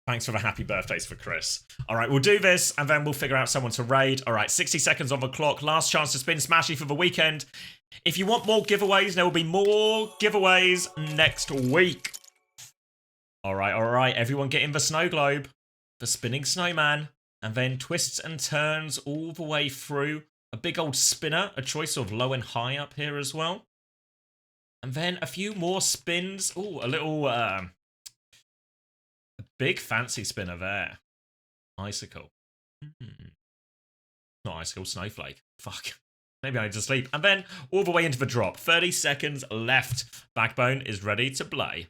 Thanks for the happy birthdays for Chris. All right, we'll do this, and then we'll figure out someone to raid. All right, 60 seconds on the clock. Last chance to spin Smashy for the weekend. If you want more giveaways, there will be more giveaways next week. All right. Everyone get in the snow globe. The spinning snowman. And then twists and turns all the way through. A big old spinner. A choice of low and high up here as well. And then a few more spins. Ooh, a little... a big fancy spinner there. Icicle. Not icicle, snowflake. Fuck. Maybe I need to sleep. And then all the way into the drop. 30 seconds left. Backbone is ready to play.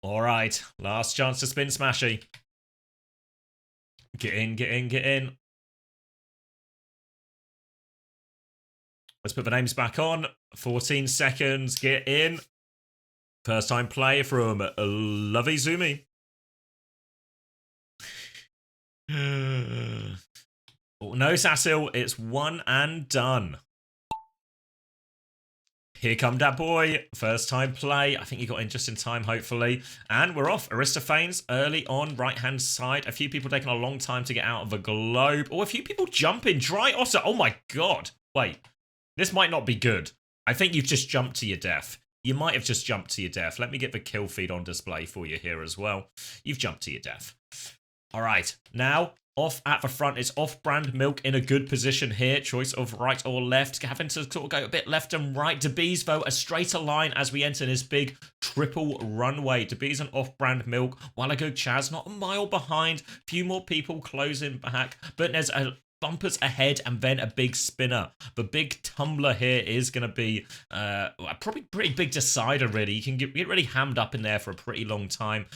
All right. Last chance to spin Smashy. Get in. Let's put the names back on. 14 seconds. Get in. First time play from Lovey Zumi. Oh, no, Sasil. It's one and done. Here come that boy. First time play. I think he got in just in time, hopefully. And we're off. Aristophanes early on right-hand side. A few people taking a long time to get out of the globe. Oh, a few people jumping. Dry Otter. Oh, my God. Wait. This might not be good. I think you've just jumped to your death. You might have just jumped to your death. Let me get the kill feed on display for you here as well. You've jumped to your death. All right. Now, off at the front is Off-Brand Milk in a good position here. Choice of right or left. Having to sort of go a bit left and right. DeBees, though, a straighter line as we enter this big triple runway. DeBees and Off-Brand Milk. Wallagug Chaz not a mile behind. Few more people closing back. But there's a bumpers ahead and then a big spinner. The big tumbler here is going to be probably pretty big decider, really. You can get really hammed up in there for a pretty long time.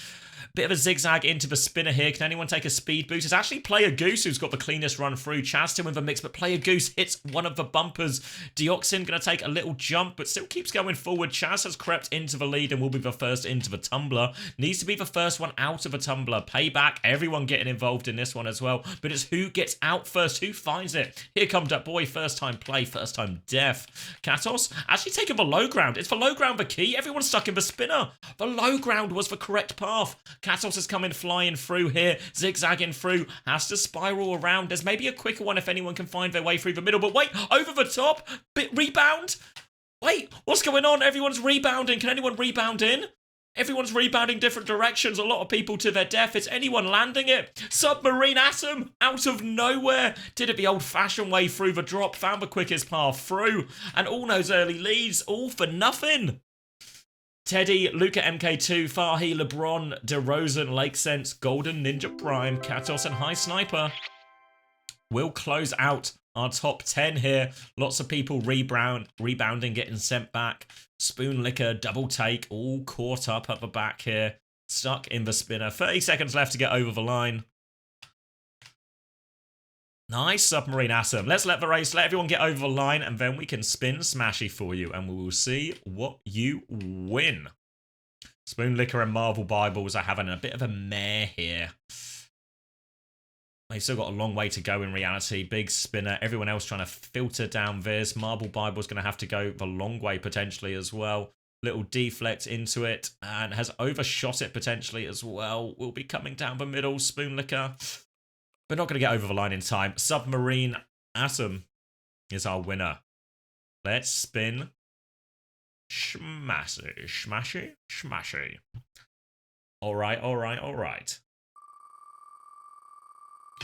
Bit of a zigzag into the spinner here. Can anyone take a speed boost? It's actually Player Goose who's got the cleanest run through. Chaz still with a mix, but Player Goose hits one of the bumpers. Deoxin going to take a little jump, but still keeps going forward. Chaz has crept into the lead and will be the first into the tumbler. Needs to be the first one out of a tumbler. Payback, everyone getting involved in this one as well. But it's who gets out first, who finds it. Here comes that boy, first time play, first time death. Katos actually taking the low ground. It's the low ground the key. Everyone's stuck in the spinner. The low ground was the correct path. Katos is coming flying through here, zigzagging through, has to spiral around. There's maybe a quicker one if anyone can find their way through the middle, but wait, over the top, rebound? Wait, what's going on? Everyone's rebounding. Can anyone rebound in? Everyone's rebounding different directions. A lot of people to their death. Is anyone landing it? Submarine Atom out of nowhere. Did it the old-fashioned way through the drop. Found the quickest path through. And all those early leads, all for nothing. Teddy, Luca MK2, Fahi, LeBron, DeRozan, Lake Sense, Golden Ninja Prime, Katos, and High Sniper will close out our top 10 here. Lots of people rebounding, getting sent back. Spoon Liquor, Double Take, all caught up at the back here. Stuck in the spinner. 30 seconds left to get over the line. Nice, Submarine Atom. Let's let everyone get over the line, and then we can spin Smashy for you, and we will see what you win. Spoon Liquor and Marvel Bibles are having a bit of a mare here. They've still got a long way to go in reality. Big spinner. Everyone else trying to filter down this. Marble Bible's going to have to go the long way potentially as well. Little deflect into it, and has overshot it potentially as well. Will be coming down the middle. Spoon Liquor. We're not going to get over the line in time. Submarine Atom is our winner. Let's spin. Smashy. All right.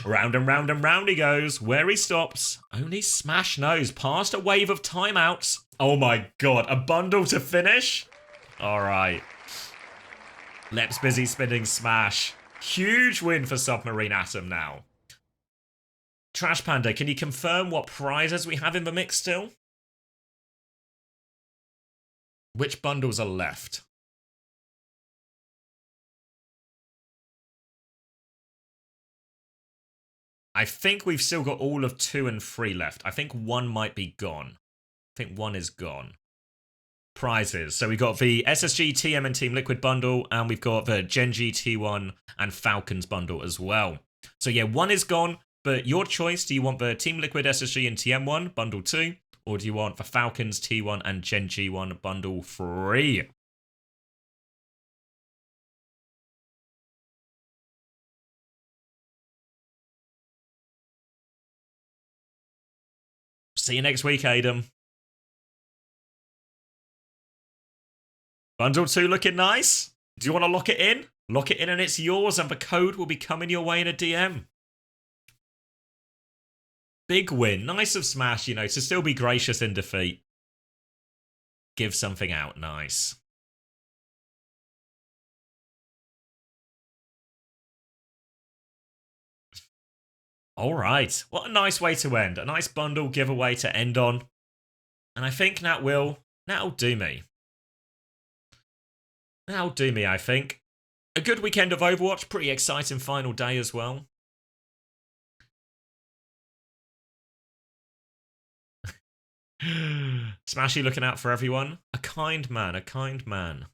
Round and round and round he goes. Where he stops, only Smash knows. Past a wave of timeouts. Oh my God, a bundle to finish? All right. Lep's busy spinning Smash. Huge win for Submarine Atom now. Trash Panda, can you confirm what prizes we have in the mix still? Which bundles are left? I think we've still got all of 2 and 3 left. I think 1 might be gone. I think 1 is gone. Prizes. So we've got the SSG, TM, and Team Liquid bundle, and we've got the Genji, T1, and Falcons bundle as well. So yeah, 1 is gone, but your choice. Do you want the Team Liquid, SSG, and TM 1, bundle 2? Or do you want the Falcons, T1, and Genji 1, bundle 3? See you next week, Adam. Bundle 2 looking nice. Do you want to lock it in? Lock it in and it's yours, and the code will be coming your way in a DM. Big win. Nice of Smash, you know, to still be gracious in defeat. Give something out. Nice. All right. What a nice way to end. A nice bundle giveaway to end on. And I think that'll do me. That'll do me, I think. A good weekend of Overwatch. Pretty exciting final day as well. Smashy looking out for everyone. A kind man, a kind man.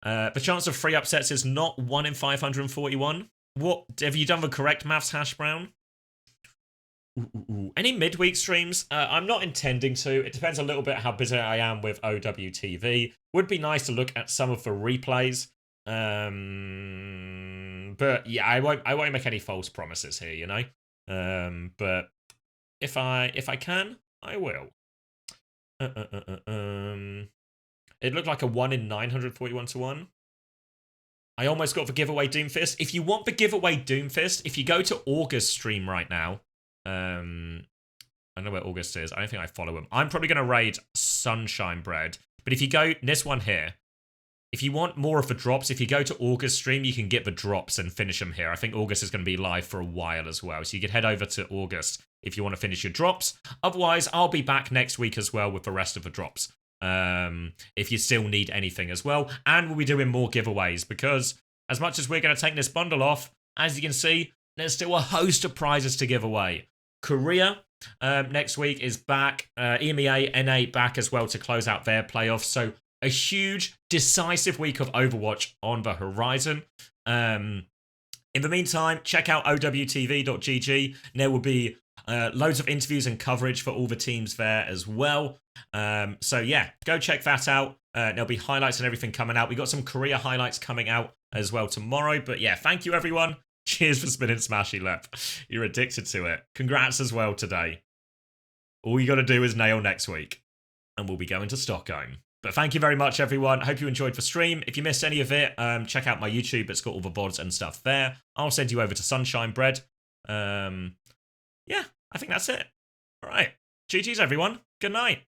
The chance of 3 upsets is not 1 in 541. What? Have you done the correct maths, Hash Brown? Ooh. Any midweek streams? I'm not intending to. It depends a little bit how busy I am with OWTV. Would be nice to look at some of the replays. But yeah, I won't make any false promises here, you know. But if I can, I will. It looked like a 1 in 941 to 1. I almost got the giveaway Doomfist. If you want the giveaway Doomfist, if you go to August stream right now, I don't know where August is. I don't think I follow him. I'm probably going to raid Sunshine Bread. But if you go, this one here, if you want more of the drops, if you go to August stream, you can get the drops and finish them here. I think August is going to be live for a while as well. So you can head over to August if you want to finish your drops. Otherwise, I'll be back next week as well with the rest of the drops. If you still need anything as well. And we'll be doing more giveaways because as much as we're going to take this bundle off, as you can see, there's still a host of prizes to give away. Korea next week is back. EMEA, NA back as well to close out their playoffs. So a huge, decisive week of Overwatch on the horizon. In the meantime, check out owtv.gg. There will be loads of interviews and coverage for all the teams there as well. So yeah, go check that out. There'll be highlights and everything coming out. We got some Korea highlights coming out as well tomorrow. But yeah, thank you everyone. Cheers for spinning Smashy Lep. You're addicted to it. Congrats as well today. All you got to do is nail next week. And we'll be going to Stockholm. But thank you very much, everyone. Hope you enjoyed the stream. If you missed any of it, check out my YouTube. It's got all the VODs and stuff there. I'll send you over to Sunshine Bread. Yeah, I think that's it. All right. GG's, everyone. Good night.